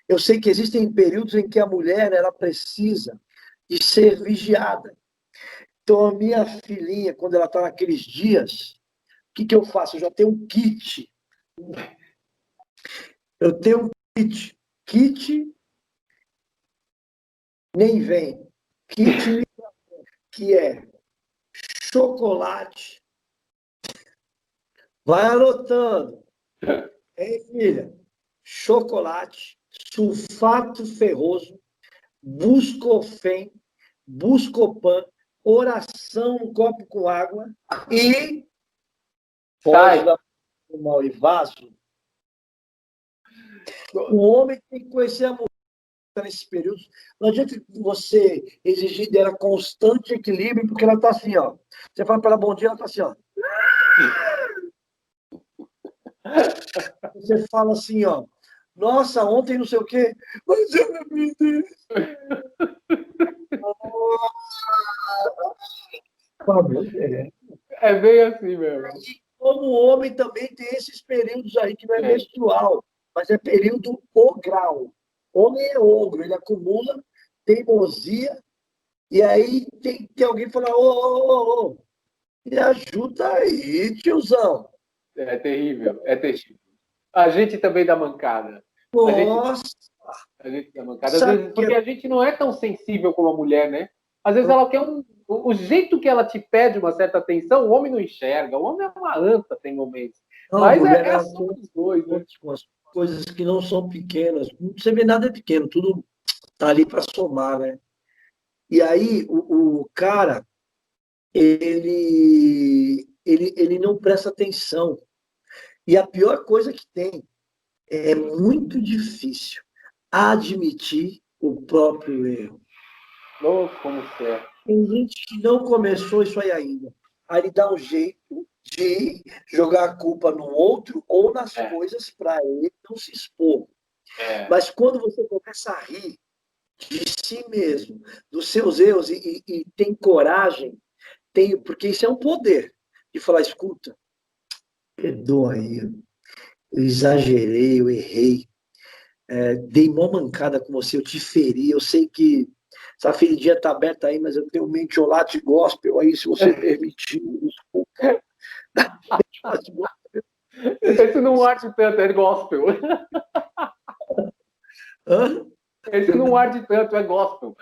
eu sei que existem períodos em que a mulher ela precisa de ser vigiada. Então, a minha filhinha, quando ela está naqueles dias, o que eu faço? Eu já tenho um kit. Eu tenho um kit. Kit nem vem. Kit que é chocolate. Vai anotando. Hein, filha? Chocolate, sulfato ferroso, Buscofen, Buscopan, oração, um copo com água e foge da mal e vaso. O homem tem que conhecer a mulher nesses períodos. Não adianta você exigir dela constante equilíbrio, porque ela está assim, ó. Você fala para ela bom dia, ela está assim, ó. Você fala assim, ó. Nossa, ontem não sei o quê. Mas eu não me É bem assim mesmo. E como homem também tem esses períodos aí que não é menstrual, mas é período ogral. Homem é ogro, ele acumula teimosia, e aí tem alguém falar, ô, me ajuda aí, tiozão. É terrível, é terrível. A gente também dá mancada. Nossa! A gente dá mancada. Às vezes, porque a gente não é tão sensível como a mulher, né? Às vezes ela quer o jeito que ela te pede uma certa atenção, o homem não enxerga. O homem é uma anta, tem momentos. Não, mas mulher, é assim os dois, né? As coisas que não são pequenas. Você vê nada é pequeno, tudo tá ali para somar, né? E aí o cara, ele não presta atenção. E a pior coisa que tem é muito difícil admitir o próprio erro. Oh, como é. Tem gente que não começou isso aí ainda. Aí ele dá um jeito de jogar a culpa no outro ou nas coisas para ele não se expor. Mas quando você começa a rir de si mesmo, dos seus erros, e tem coragem, porque isso é um poder, de falar, escuta, perdoa aí, eu exagerei, eu errei, dei mó mancada com você, eu te feri, eu sei que essa feridinha está aberta aí, mas eu tenho um mentiolate gospel aí, se você permitir, desculpa. Esse não arde tanto, é gospel. Hã? Esse não arde tanto, é gospel.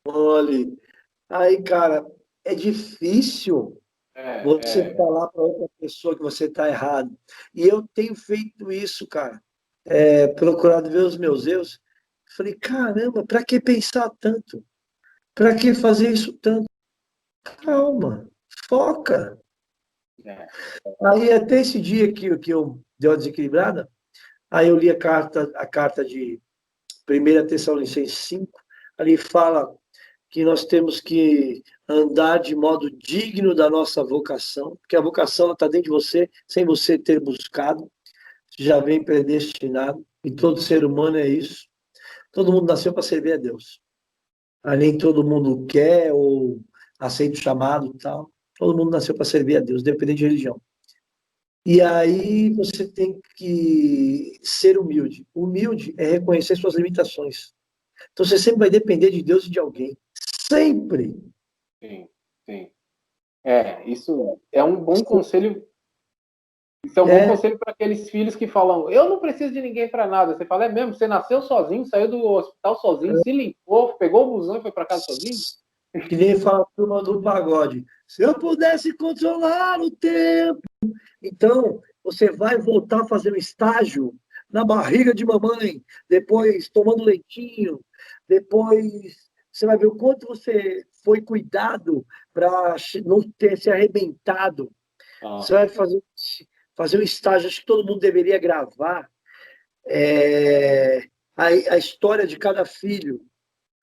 Olha, aí, cara, é difícil você falar para outra pessoa que você está errado. E eu tenho feito isso, cara. Procurado ver os meus erros. Falei, caramba, para que pensar tanto? Para que fazer isso tanto? Calma, foca. Aí até esse dia que eu dei uma desequilibrada, aí eu li a carta de 1 Tessalonicenses 5, ali fala que nós temos que andar de modo digno da nossa vocação, porque a vocação está dentro de você, sem você ter buscado, já vem predestinado, e todo ser humano é isso. Todo mundo nasceu para servir a Deus. Nem todo mundo quer ou aceita o chamado e tal. Todo mundo nasceu para servir a Deus, independente de religião. E aí você tem que ser humilde. Humilde é reconhecer suas limitações. Então você sempre vai depender de Deus e de alguém. Sempre. Sim, sim. Isso é um bom conselho. Isso é um bom conselho para aqueles filhos que falam: eu não preciso de ninguém para nada. Você fala: é mesmo? Você nasceu sozinho, saiu do hospital sozinho, se limpou, pegou o busão e foi para casa sozinho? Que nem fala a turma do pagode. Se eu pudesse controlar o tempo. Então, você vai voltar a fazer um estágio na barriga de mamãe, depois tomando leitinho, depois você vai ver o quanto você foi cuidado para não ter se arrebentado. Você vai fazer um estágio, acho que todo mundo deveria gravar a história de cada filho,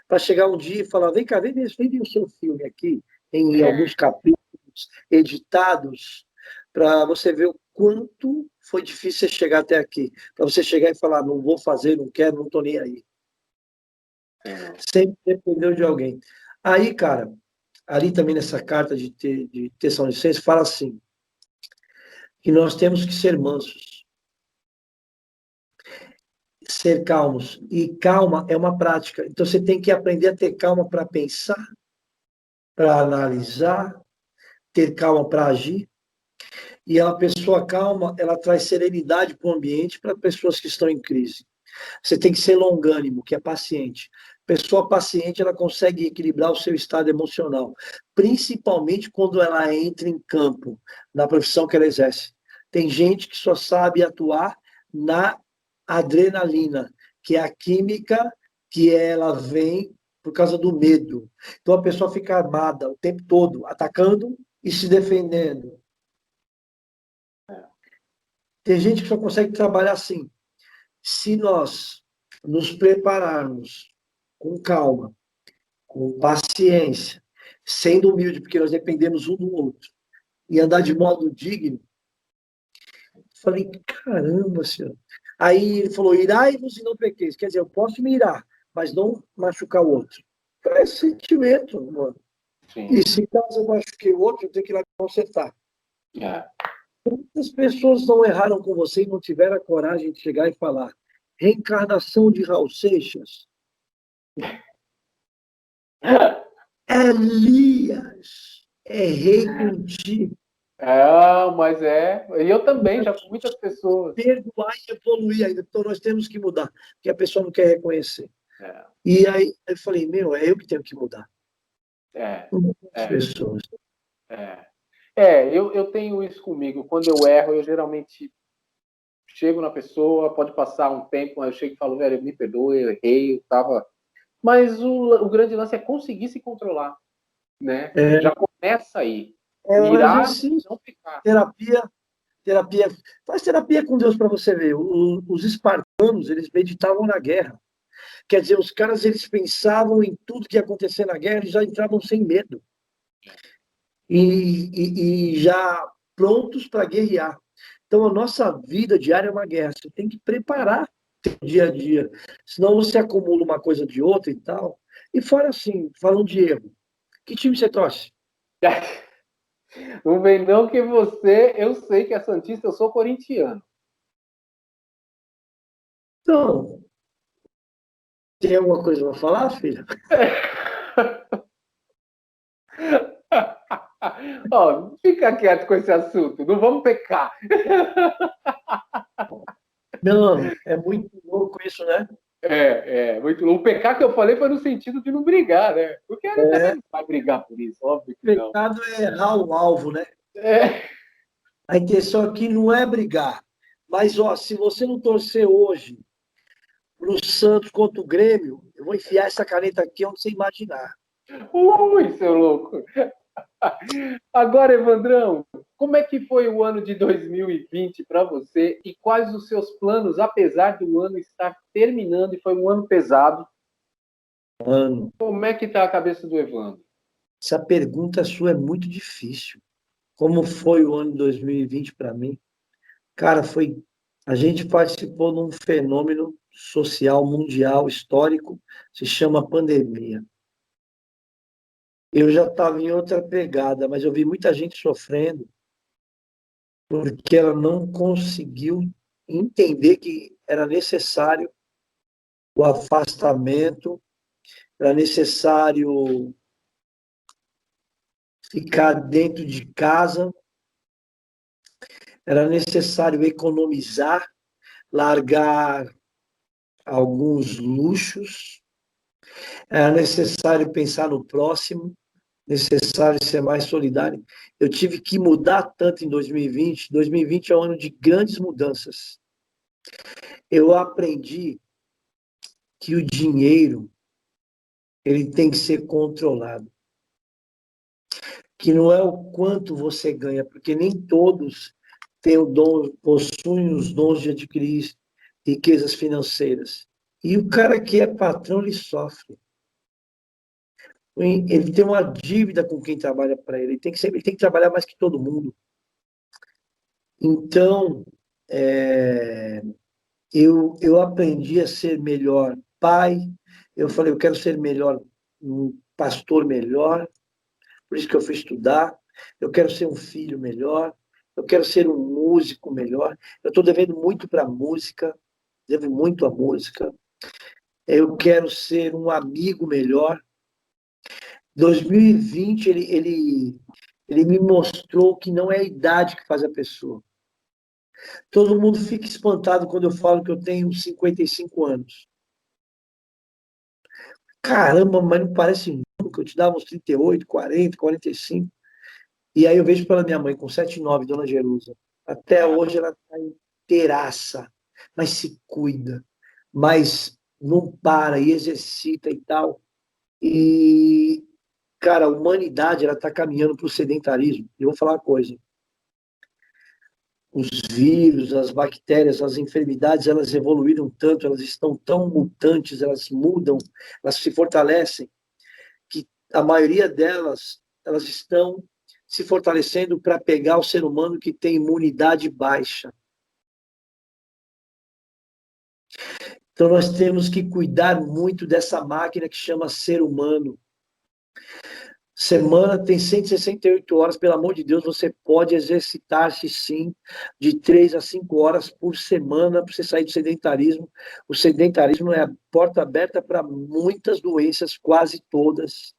para chegar um dia e falar, vem cá, vem ver o seu filme aqui, em alguns capítulos editados, para você ver o quanto foi difícil você chegar até aqui. Para você chegar e falar, não vou fazer, não quero, não estou nem aí. Sempre dependeu de alguém. Aí, cara, ali também nessa carta de Tessalonicenses, fala assim, que nós temos que ser mansos, ser calmos. E calma é uma prática. Então você tem que aprender a ter calma para pensar, para analisar, ter calma para agir. E a pessoa calma, ela traz serenidade para o ambiente, para pessoas que estão em crise. Você tem que ser longânimo, que é paciente. Pessoa paciente, ela consegue equilibrar o seu estado emocional, principalmente quando ela entra em campo, na profissão que ela exerce. Tem gente que só sabe atuar na adrenalina, que é a química que ela vem por causa do medo. Então a pessoa fica armada o tempo todo, atacando e se defendendo. Tem gente que só consegue trabalhar assim. Se nós nos prepararmos com calma, com paciência, sendo humilde, porque nós dependemos um do outro, e andar de modo digno, falei, caramba, senhor. Aí ele falou, irai-vos e não pequeis. Quer dizer, eu posso me irar, mas não machucar o outro. É sentimento, mano. Sim. E se caso eu machuquei o outro, eu tenho que ir lá consertar. Quantas pessoas não erraram com você e não tiveram a coragem de chegar e falar? Reencarnação de Raul Seixas. Elias, errei contigo. Mas E eu também, já com muitas pessoas. Perdoar e evoluir ainda. Então nós temos que mudar, porque a pessoa não quer reconhecer. E aí eu falei, é eu que tenho que mudar. As pessoas. Eu tenho isso comigo. Quando eu erro, eu geralmente chego na pessoa, pode passar um tempo, eu chego e falo, velho, me perdoe, eu errei, eu tava... Mas o grande lance é conseguir se controlar, né? Já começa aí. Mirar e não ficar. Terapia. Faz terapia com Deus para você ver. Os espartanos, eles meditavam na guerra. Quer dizer, os caras, eles pensavam em tudo que ia acontecer na guerra, eles já entravam sem medo. E já prontos para guerrear. Então, a nossa vida diária é uma guerra. Você tem que preparar o dia a dia. Senão você acumula uma coisa de outra e tal. E fora assim, falando de erro. Que time você torce? Não vem não que eu sei que é santista, eu sou corintiano. Então, tem alguma coisa para falar, filha? Fica quieto com esse assunto, não vamos pecar. Não, é muito louco isso, né? Muito louco. O pecar que eu falei foi no sentido de não brigar, né? Porque a gente também não vai brigar por isso, óbvio que não. Pecado é errar o alvo, né? A intenção aqui não é brigar. Mas, se você não torcer hoje para o Santos contra o Grêmio, eu vou enfiar essa caneta aqui onde você imaginar. Ui, seu louco. Agora, Evandrão, como é que foi o ano de 2020 para você e quais os seus planos, apesar do ano estar terminando e foi um ano pesado? Como é que está a cabeça do Evandro? Essa pergunta sua é muito difícil. Como foi o ano de 2020 para mim? Cara, a gente participou de um fenômeno social mundial histórico, se chama pandemia. Eu já estava em outra pegada, mas eu vi muita gente sofrendo porque ela não conseguiu entender que era necessário o afastamento, era necessário ficar dentro de casa, era necessário economizar, largar alguns luxos, era necessário pensar no próximo, necessário ser mais solidário. Eu tive que mudar tanto em 2020. 2020 é um ano de grandes mudanças. eu aprendi que o dinheiro ele tem que ser controlado. Que não é o quanto você ganha, porque nem todos têm o dom, possuem os dons de adquirir riquezas financeiras. E o cara que é patrão, ele sofre. Ele tem uma dívida com quem trabalha para ele. Ele tem que trabalhar mais que todo mundo. Então, eu aprendi a ser melhor pai. Eu falei, eu quero ser melhor, um pastor melhor. Por isso que eu fui estudar. Eu quero ser um filho melhor. Eu quero ser um músico melhor. Eu estou devendo muito para a música. Devo muito à música. Eu quero ser um amigo melhor. 2020, ele me mostrou que não é a idade que faz a pessoa. Todo mundo fica espantado quando eu falo que eu tenho 55 anos. Caramba, mas não parece nunca. Eu te dava uns 38, 40, 45. E aí eu vejo pela minha mãe, com 79, Dona Jerusa. Até hoje ela está inteiraça, mas se cuida, mas não para e exercita e tal. E, cara, a humanidade ela está caminhando para o sedentarismo. E eu vou falar uma coisa. Os vírus, as bactérias, as enfermidades, elas evoluíram tanto, elas estão tão mutantes, elas mudam, elas se fortalecem, que a maioria delas, elas estão se fortalecendo para pegar o ser humano que tem imunidade baixa. Então nós temos que cuidar muito dessa máquina que chama ser humano. Semana tem 168 horas, pelo amor de Deus, você pode exercitar-se sim, de 3 a 5 horas por semana, para você sair do sedentarismo. O sedentarismo é a porta aberta para muitas doenças, quase todas.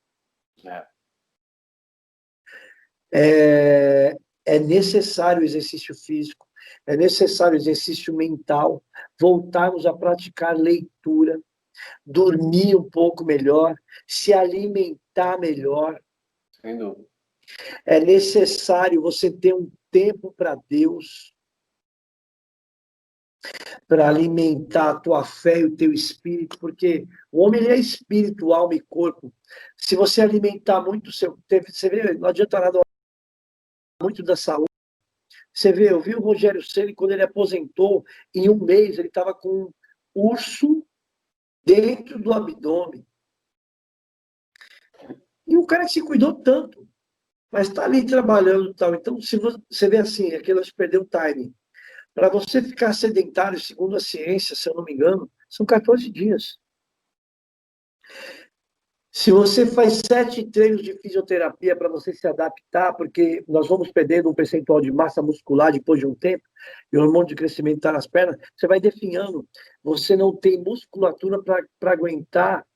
É necessário o exercício físico, é necessário o exercício mental, voltarmos a praticar leitura, dormir um pouco melhor, se alimentar melhor. Sem dúvida. É necessário você ter um tempo para Deus, para alimentar a tua fé e o teu espírito, porque o homem ele é espírito, alma e corpo. Se você alimentar muito o seu tempo, você vê, não adianta nada muito da saúde. Você vê, eu vi o Rogério Ceni quando ele aposentou, em um mês ele estava com um urso dentro do abdômen. E um cara que se cuidou tanto, mas está ali trabalhando e tal. Então, se você vê assim, aquilo de perder o timing. Para você ficar sedentário, segundo a ciência, se eu não me engano, são 14 dias. Se você faz 7 treinos de fisioterapia para você se adaptar, porque nós vamos perdendo um percentual de massa muscular depois de um tempo, e o hormônio de crescimento está nas pernas, você vai definhando. Você não tem musculatura para aguentar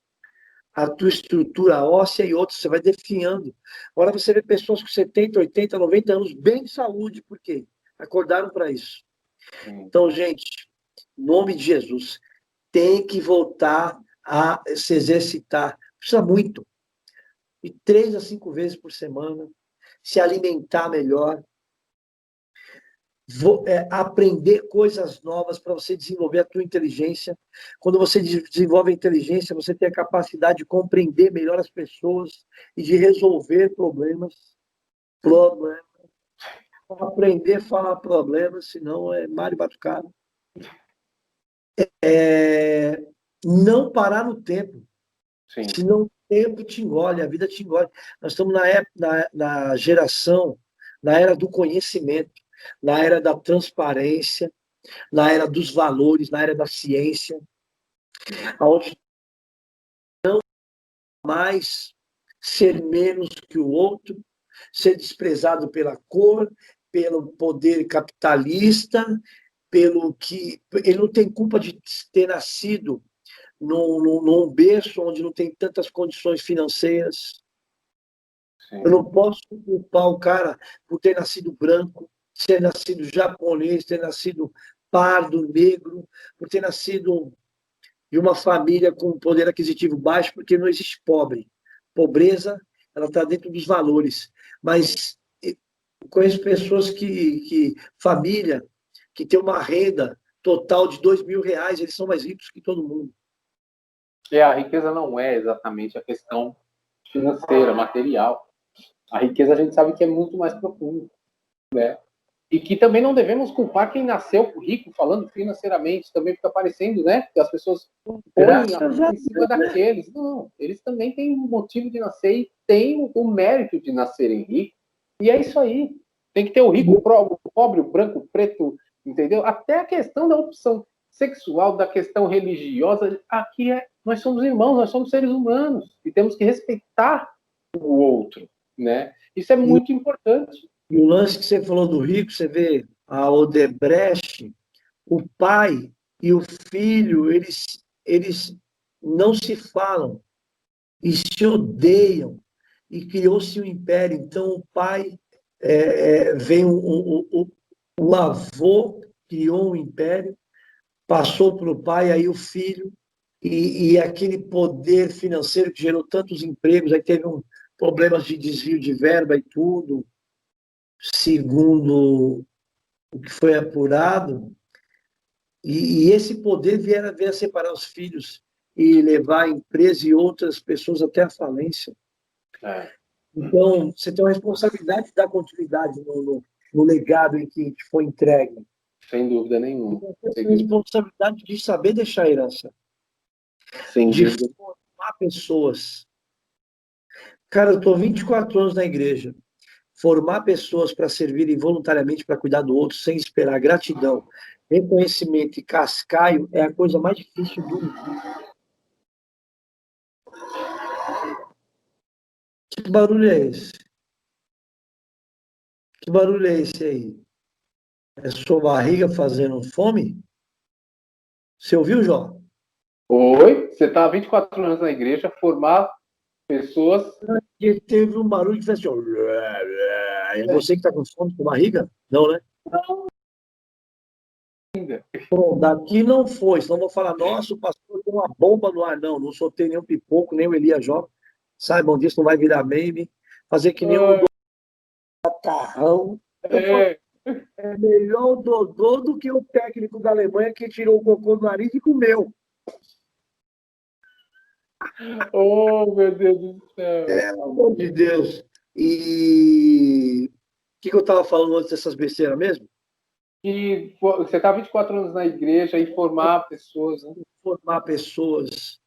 a tua estrutura óssea e outros, você vai definhando. Agora você vê pessoas com 70, 80, 90 anos bem de saúde, por quê? Acordaram para isso. Então, gente, em nome de Jesus, tem que voltar a se exercitar. Precisa muito. E 3 a 5 vezes por semana. Se alimentar melhor. Aprender coisas novas para você desenvolver a tua inteligência. Quando você desenvolve a inteligência, você tem a capacidade de compreender melhor as pessoas e de resolver problemas. Aprender a falar problemas, senão é Mário Batucado. Não parar no tempo. Sim. Senão o tempo te engole, a vida te engole. Nós estamos na geração, na era do conhecimento, na era da transparência, na era dos valores, na era da ciência, onde não mais ser menos que o outro, ser desprezado pela cor, pelo poder capitalista, pelo que ele não tem culpa de ter nascido num berço onde não tem tantas condições financeiras. Sim. Eu não posso culpar o cara por ter nascido branco, ter nascido japonês, ter nascido pardo, negro, por ter nascido de uma família com poder aquisitivo baixo, porque não existe pobre. Pobreza, ela está dentro dos valores. Mas eu conheço pessoas família, que tem uma renda total de R$ 2.000, eles são mais ricos que todo mundo. A riqueza não é exatamente a questão financeira, material. A riqueza a gente sabe que é muito mais profunda, né? E que também não devemos culpar quem nasceu rico, falando financeiramente, também fica parecendo, né? Que as pessoas põem a culpa em cima daqueles. Não, eles também têm um motivo de nascer e têm o mérito de nascerem ricos. E é isso aí. Tem que ter o rico, o pobre, o branco, o preto, entendeu? Até a questão da opção sexual, da questão religiosa, aqui nós somos irmãos, nós somos seres humanos e temos que respeitar o outro, né? Isso é muito importante. E o lance que você falou do rico, você vê a Odebrecht, o pai e o filho, eles não se falam e se odeiam e criou-se um império. Então, o pai vem o avô criou um império, passou para o pai, aí o filho, e aquele poder financeiro que gerou tantos empregos, aí teve problemas de desvio de verba e tudo, segundo o que foi apurado, e esse poder vier a separar os filhos e levar a empresa e outras pessoas até a falência. Então, você tem uma responsabilidade de dar continuidade no legado em que te foi entregue. Sem dúvida nenhuma. Você tem a responsabilidade de saber deixar a herança. Sem de dúvida. formar pessoas. Cara, eu estou 24 anos na igreja. Formar pessoas para servirem voluntariamente para cuidar do outro, sem esperar gratidão, reconhecimento e cascaio, é a coisa mais difícil do mundo. Que barulho é esse? Que barulho é esse aí? É sua barriga fazendo fome? Você ouviu, Jó? Oi? Você está há 24 anos na igreja, formar pessoas. E teve um barulho que fez assim. É você que está com fome, com barriga? Não, né? Não. Ainda. Bom, daqui não foi, senão vou falar, nossa, o pastor tem uma bomba no ar. Não, não soltei nenhum pipoco, nem o Elias Jó. Saibam disso, não vai virar meme. Fazer que nem o Macarrão. É melhor o Dodô do que o técnico da Alemanha que tirou o cocô do nariz e comeu. Oh, meu Deus do céu. Pelo amor de Deus. E o que eu estava falando antes dessas besteiras mesmo? E você está 24 anos na igreja e formar pessoas, né? Formar pessoas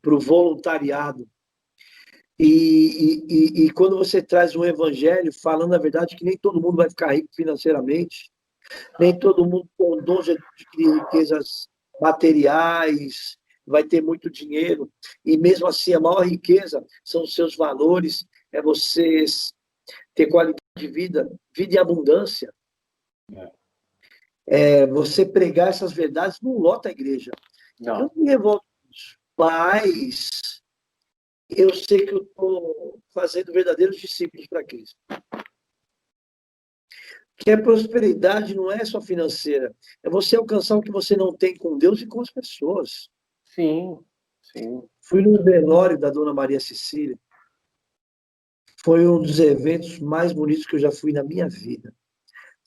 para o voluntariado. E quando você traz um evangelho falando a verdade que nem todo mundo vai ficar rico financeiramente, nem todo mundo com dom de adquirir riquezas materiais, vai ter muito dinheiro, e mesmo assim a maior riqueza são os seus valores, é você ter qualidade de vida, vida em abundância. Você pregar essas verdades não lota a igreja. Não. Eu me revolto com isso, mas eu sei que eu estou fazendo verdadeiros discípulos para Cristo. Que a prosperidade não é só financeira, é você alcançar o que você não tem com Deus e com as pessoas. Sim, sim. Fui no velório da Dona Maria Cecília. Foi um dos eventos mais bonitos que eu já fui na minha vida.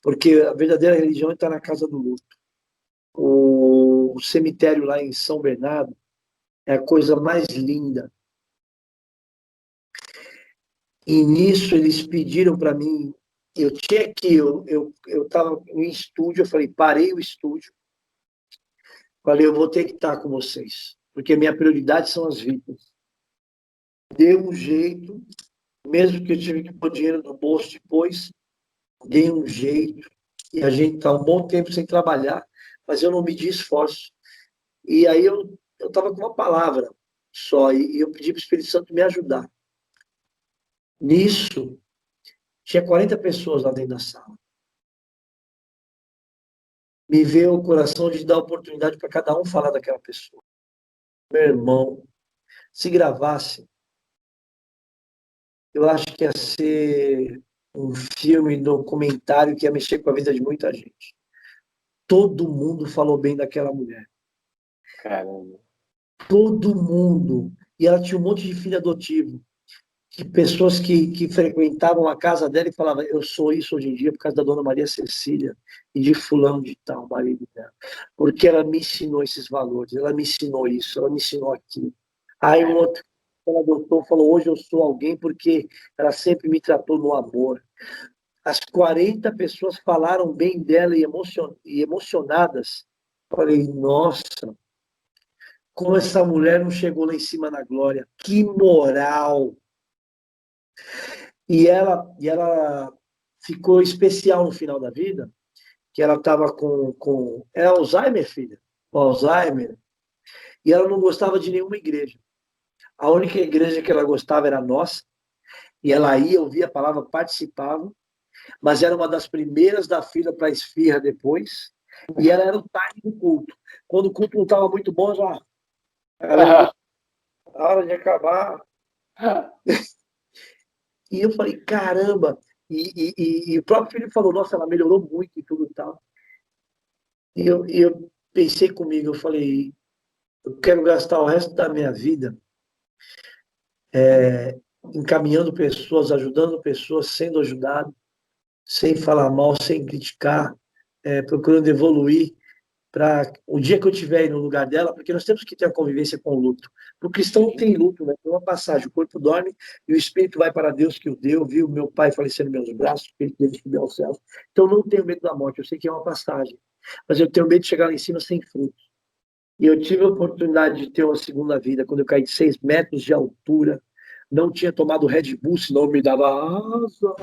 Porque a verdadeira religião está na casa do luto. O cemitério lá em São Bernardo é a coisa mais linda. E nisso eles pediram para mim, eu tinha que, eu estava em estúdio, eu falei, parei o estúdio, falei, eu vou ter que estar com vocês, porque minha prioridade são as vidas. Dei um jeito, mesmo que eu tive que pôr dinheiro no bolso depois, dei um jeito, e a gente está um bom tempo sem trabalhar, mas eu não medi esforço. E aí eu estava com uma palavra só, e eu pedi para o Espírito Santo me ajudar. Nisso, tinha 40 pessoas lá dentro da sala. Me veio o coração de dar oportunidade para cada um falar daquela pessoa. Meu irmão, se gravasse, eu acho que ia ser um filme, documentário que ia mexer com a vida de muita gente. Todo mundo falou bem daquela mulher. Caramba. Todo mundo. E ela tinha um monte de filho adotivo. que pessoas que frequentavam a casa dela e falavam, eu sou isso hoje em dia por causa da dona Maria Cecília e de fulano de tal, marido dela. Porque ela me ensinou esses valores, ela me ensinou isso, ela me ensinou aquilo. Aí um outro que ela adotou falou, hoje eu sou alguém porque ela sempre me tratou no amor. As 40 pessoas falaram bem dela e emocionadas. Falei, nossa, como essa mulher não chegou lá em cima na glória. Que moral! E ela ficou especial no final da vida, que ela estava com é Alzheimer, filha? Alzheimer. E ela não gostava de nenhuma igreja. A única igreja que ela gostava era a nossa. E ela ia, ouvia a palavra, participava, mas era uma das primeiras da fila para a esfirra depois. E ela era o time do culto. Quando o culto não estava muito bom, já. Ela, a hora de acabar. E eu falei, caramba! E o próprio filho falou, nossa, ela melhorou muito e tudo e tal. E eu pensei comigo, eu falei, eu quero gastar o resto da minha vida encaminhando pessoas, ajudando pessoas, sendo ajudado, sem falar mal, sem criticar, procurando evoluir para o dia que eu estiver aí no lugar dela, porque nós temos que ter a convivência com o luto. O cristão não tem luto, né? Tem uma passagem, o corpo dorme e o espírito vai para Deus que o deu, viu meu pai falecer nos meus braços, o espírito dele subiu aos céus. Então eu não tenho medo da morte, eu sei que é uma passagem, mas eu tenho medo de chegar lá em cima sem fruto. E eu tive a oportunidade de ter uma segunda vida, quando eu caí de 6 metros de altura, não tinha tomado Red Bull, senão me dava asa.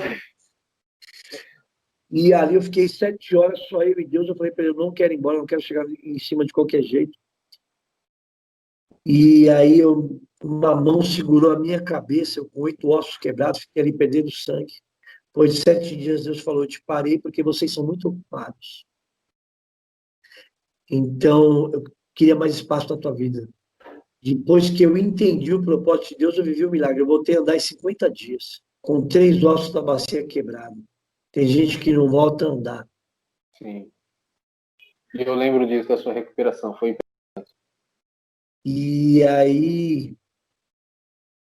E ali eu fiquei 7 horas, só eu e Deus. Eu falei para ele, eu não quero ir embora, eu não quero chegar em cima de qualquer jeito. E aí uma mão segurou a minha cabeça, eu com 8 ossos quebrados, fiquei ali perdendo sangue. Depois de 7 dias, Deus falou, eu te parei porque vocês são muito ocupados. Então, eu queria mais espaço na tua vida. Depois que eu entendi o propósito de Deus, eu vivi o milagre. Eu voltei a andar em 50 dias, com 3 ossos da bacia quebrados. Tem gente que não volta a andar. Sim. E eu lembro disso, da sua recuperação. Foi E aí,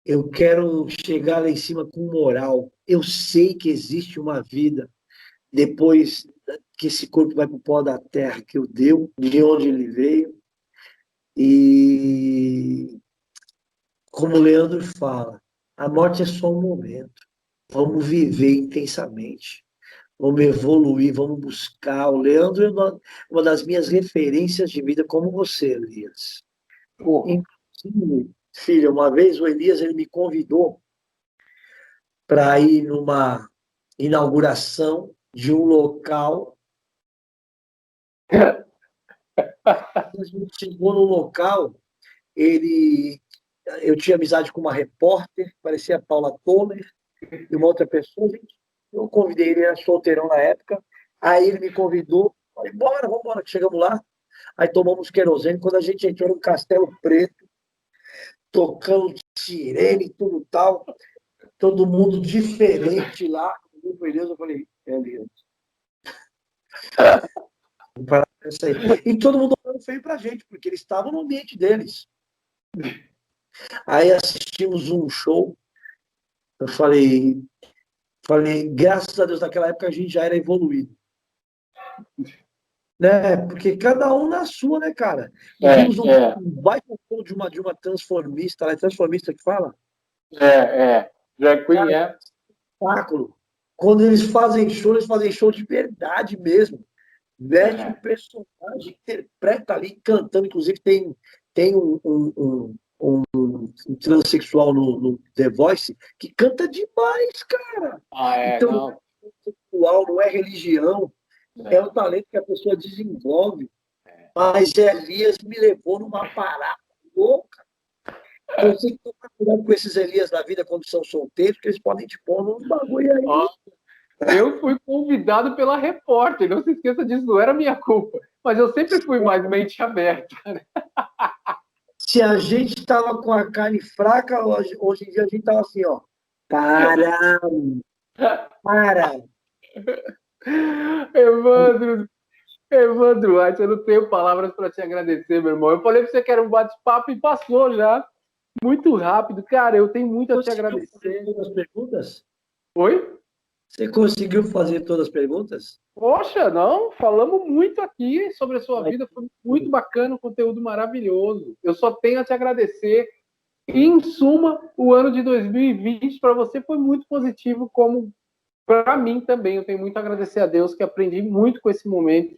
eu quero chegar lá em cima com moral. Eu sei que existe uma vida depois que esse corpo vai para o pó da terra que o deu, de onde ele veio. E, como o Leandro fala, a morte é só um momento. Vamos viver intensamente. Vamos evoluir, vamos buscar. O Leandro é uma das minhas referências de vida, como você, Elias. porra. Inclusive, filha, uma vez o Elias ele me convidou para ir numa inauguração de um local. A gente chegou no local, eu tinha amizade com uma repórter, parecia a Paula Toller, e uma outra pessoa. Eu convidei ele, era solteirão na época. Aí ele me convidou, falei, bora, vamos embora, que chegamos lá. Aí tomamos querosene. Quando a gente entrou no Castelo Preto, tocando sirene e tudo tal, todo mundo diferente lá. Eu falei, Elias, e todo mundo olhando feio pra gente, porque eles estavam no ambiente deles. Aí assistimos um show. Eu falei, graças a Deus, naquela época a gente já era evoluído. Né? Porque cada um na sua, né, cara? E vimos um baita show de uma transformista, ela é transformista que fala? Drag Queen, Cara, espetáculo. Quando eles fazem show de verdade mesmo. Veste um personagem, interpreta ali, cantando. Inclusive, tem um transexual no The Voice que canta demais, cara. Então, não é não. sexual, não é religião, é o talento que a pessoa desenvolve. Mas Elias me levou numa parada louca. Então, você tem que tomar cuidado com esses Elias da vida quando são solteiros, porque eles podem te pôr nos bagulho aí. Ó, eu fui convidado pela repórter, não se esqueça disso, não era minha culpa. Mas eu sempre fui mais mente aberta. Se a gente estava com a carne fraca, hoje em dia a gente estava assim, ó. Para! Para! Evandro, Evandro, eu não tenho palavras para te agradecer, meu irmão. Eu falei para você que era um bate-papo e passou já. muito rápido. Cara, eu tenho muito a te Conseguiu fazer agradecer. todas as perguntas? Oi? Você conseguiu fazer todas as perguntas? Poxa, não, falamos muito aqui sobre a sua Ai, vida, foi muito bacana, um conteúdo maravilhoso. Eu só tenho a te agradecer. Em suma, o ano de 2020 para você foi muito positivo, como para mim também. Eu tenho muito a agradecer a Deus que aprendi muito com esse momento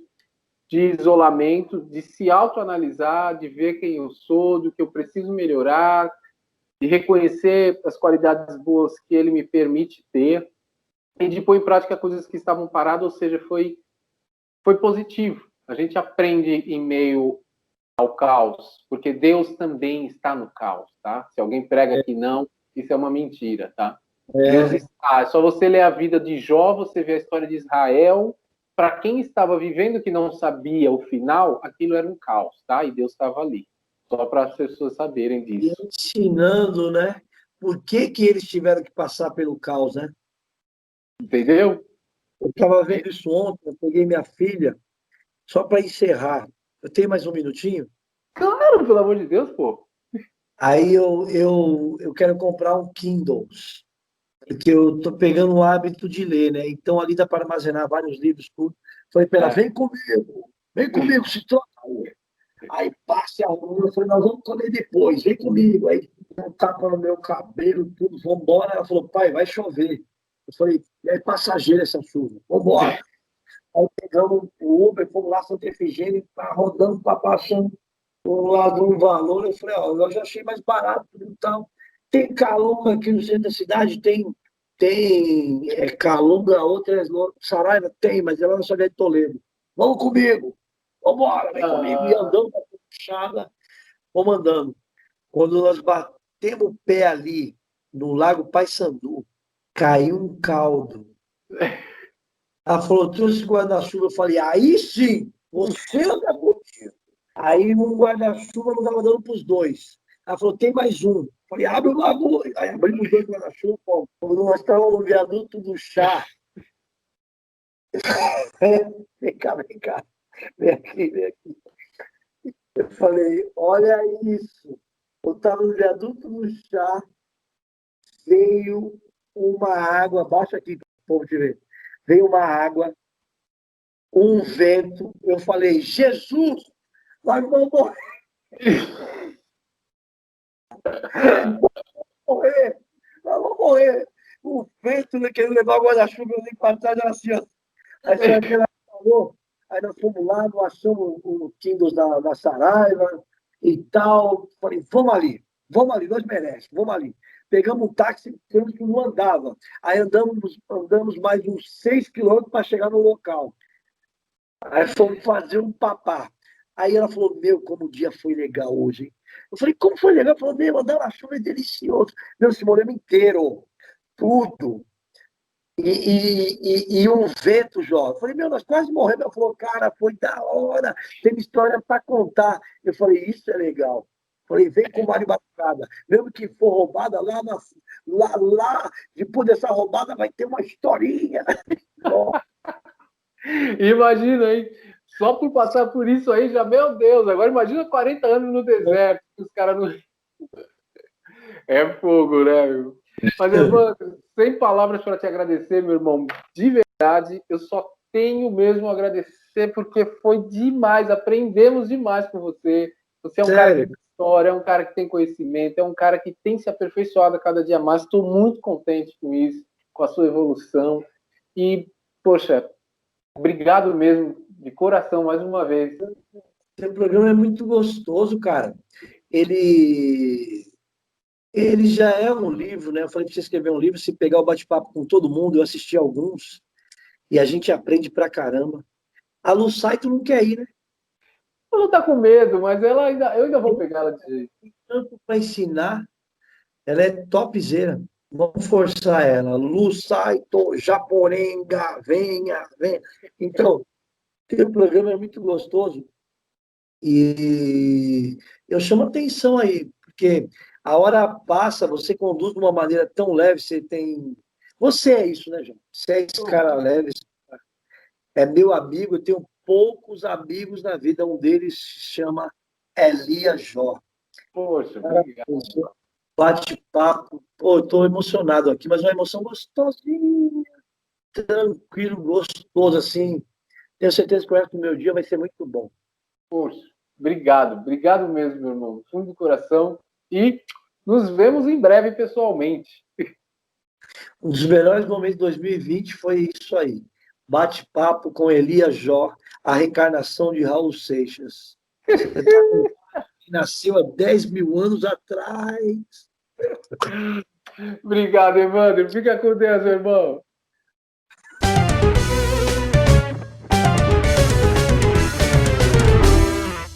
de isolamento, de se autoanalisar, de ver quem eu sou, do que eu preciso melhorar, de reconhecer as qualidades boas que ele me permite ter e de pôr em prática coisas que estavam paradas, ou seja, foi positivo. A gente aprende em meio ao caos, porque Deus também está no caos, tá? Se alguém prega que não, isso é uma mentira, tá? Deus É, está. É só você ler a vida de Jó, você vê a história de Israel. Para quem estava vivendo que não sabia o final, aquilo era um caos, tá? E Deus estava ali. Só para as pessoas saberem e disso. ensinando, né? Por que que eles tiveram que passar pelo caos, né? Entendeu? Eu estava vendo isso ontem, eu peguei minha filha, só para encerrar. Eu tenho mais um minutinho? Claro, pelo amor de Deus, pô. Aí eu quero comprar um Kindle, porque eu estou pegando o hábito de ler, né? Então ali dá para armazenar vários livros, tudo. Falei para ela, É. vem comigo, se troca. Aí passe a rua, eu falei, nós vamos comer depois, vem comigo. Aí um tapa no meu cabelo, tudo, vamos embora. Ela falou, pai, vai chover. Eu falei, é passageiro essa chuva, vamos embora. Aí pegamos o Uber, fomos lá, Santa Efigênia, tá rodando, tá passando do lado um valor. Eu falei, ó, eu já achei mais barato, então. Tem Calunga aqui no centro da cidade, tem Calunga, outra é Saraiva, tem, mas ela não sabe de Toledo. Vamos comigo, vamos embora, vem comigo. E Ah, andando para a puxada, vamos andando. Quando nós batemos o pé ali no Lago Paissandu, caiu um caldo. Ela falou, trouxe guarda-chuva. Eu falei, aí sim, você anda contigo. Aí um guarda-chuva não estava dando para os dois. Ela falou, tem mais um. Eu falei, abre o bagulho. Aí abrimos os dois guarda-chuva. Quando nós estávamos no viaduto do chá, vem cá, vem cá, vem aqui, vem aqui. Eu falei, olha isso. Eu estava no viaduto do chá, veio uma água, baixa aqui para o povo te ver. Veio uma água, um vento. Eu falei, Jesus, nós vamos morrer, nós vamos morrer. O vento, né, querendo levar o guarda-chuva ali para trás, era assim, ó. Aí sabe que ela falou? Aí nós fomos lá, nós achamos o Kindle da Saraiva e tal. Falei, vamos ali, nós merecemos, vamos ali. Pegamos um táxi, que não andava. Aí andamos mais uns 6 quilômetros para chegar no local. Aí fomos fazer um papá. Aí ela falou, meu, como o dia foi legal hoje, hein? Eu falei, como foi legal? Ela falou, meu, andar na chuva é delicioso. Meu, se molhamos inteiro, tudo. E um vento, Jó. Eu falei, meu, nós quase morremos. Ela falou, cara, foi da hora, tem história para contar. Eu falei, isso é legal. Eu falei, vem com Mário Batucada. Mesmo que for roubada lá, depois dessa roubada vai ter uma historinha. imagina, hein? Só por passar por isso aí, já, meu Deus, agora imagina 40 anos no deserto, que os caras não. É fogo, né? Meu? Mas, Evandro, sem palavras para te agradecer, meu irmão, de verdade, eu só tenho mesmo a agradecer porque foi demais, aprendemos demais com você. Você é um cara que Sério. tem história, é um cara que tem conhecimento, é um cara que tem se aperfeiçoado a cada dia mais. Estou muito contente com isso, com a sua evolução. E, poxa, obrigado mesmo, de coração, mais uma vez. Seu programa é muito gostoso, cara. Ele, ele já é um livro, né? Eu falei para você escrever um livro, se pegar o bate-papo com todo mundo, eu assisti alguns, e a gente aprende pra caramba. A Lu Saito não quer ir, né? Ela não tá com medo, mas eu ainda vou pegar ela de jeito. Tanto para ensinar, ela é topzera. Vamos forçar ela. Lu Saito, Japorenga, venha, venha. Então, o programa é muito gostoso. E eu chamo atenção aí, porque a hora passa, você conduz de uma maneira tão leve, você tem. Você é isso, né, João? Você é esse cara leve, é meu amigo, eu tenho poucos amigos na vida, um deles se chama Elias Jó. Poxa, Cara, obrigado. bate-papo. Pô, eu tô emocionado aqui, mas uma emoção gostosinha, tranquilo, gostoso, assim. Tenho certeza que o resto do meu dia vai ser muito bom. Poxa, obrigado mesmo, meu irmão, do fundo do coração. E nos vemos em breve pessoalmente. Um dos melhores momentos de 2020 foi isso aí. Bate-papo com Elias Jor, a reencarnação de Raul Seixas. Você tá com um cara que nasceu há 10 mil anos atrás. Obrigado, Evandro. Fica com Deus, meu irmão.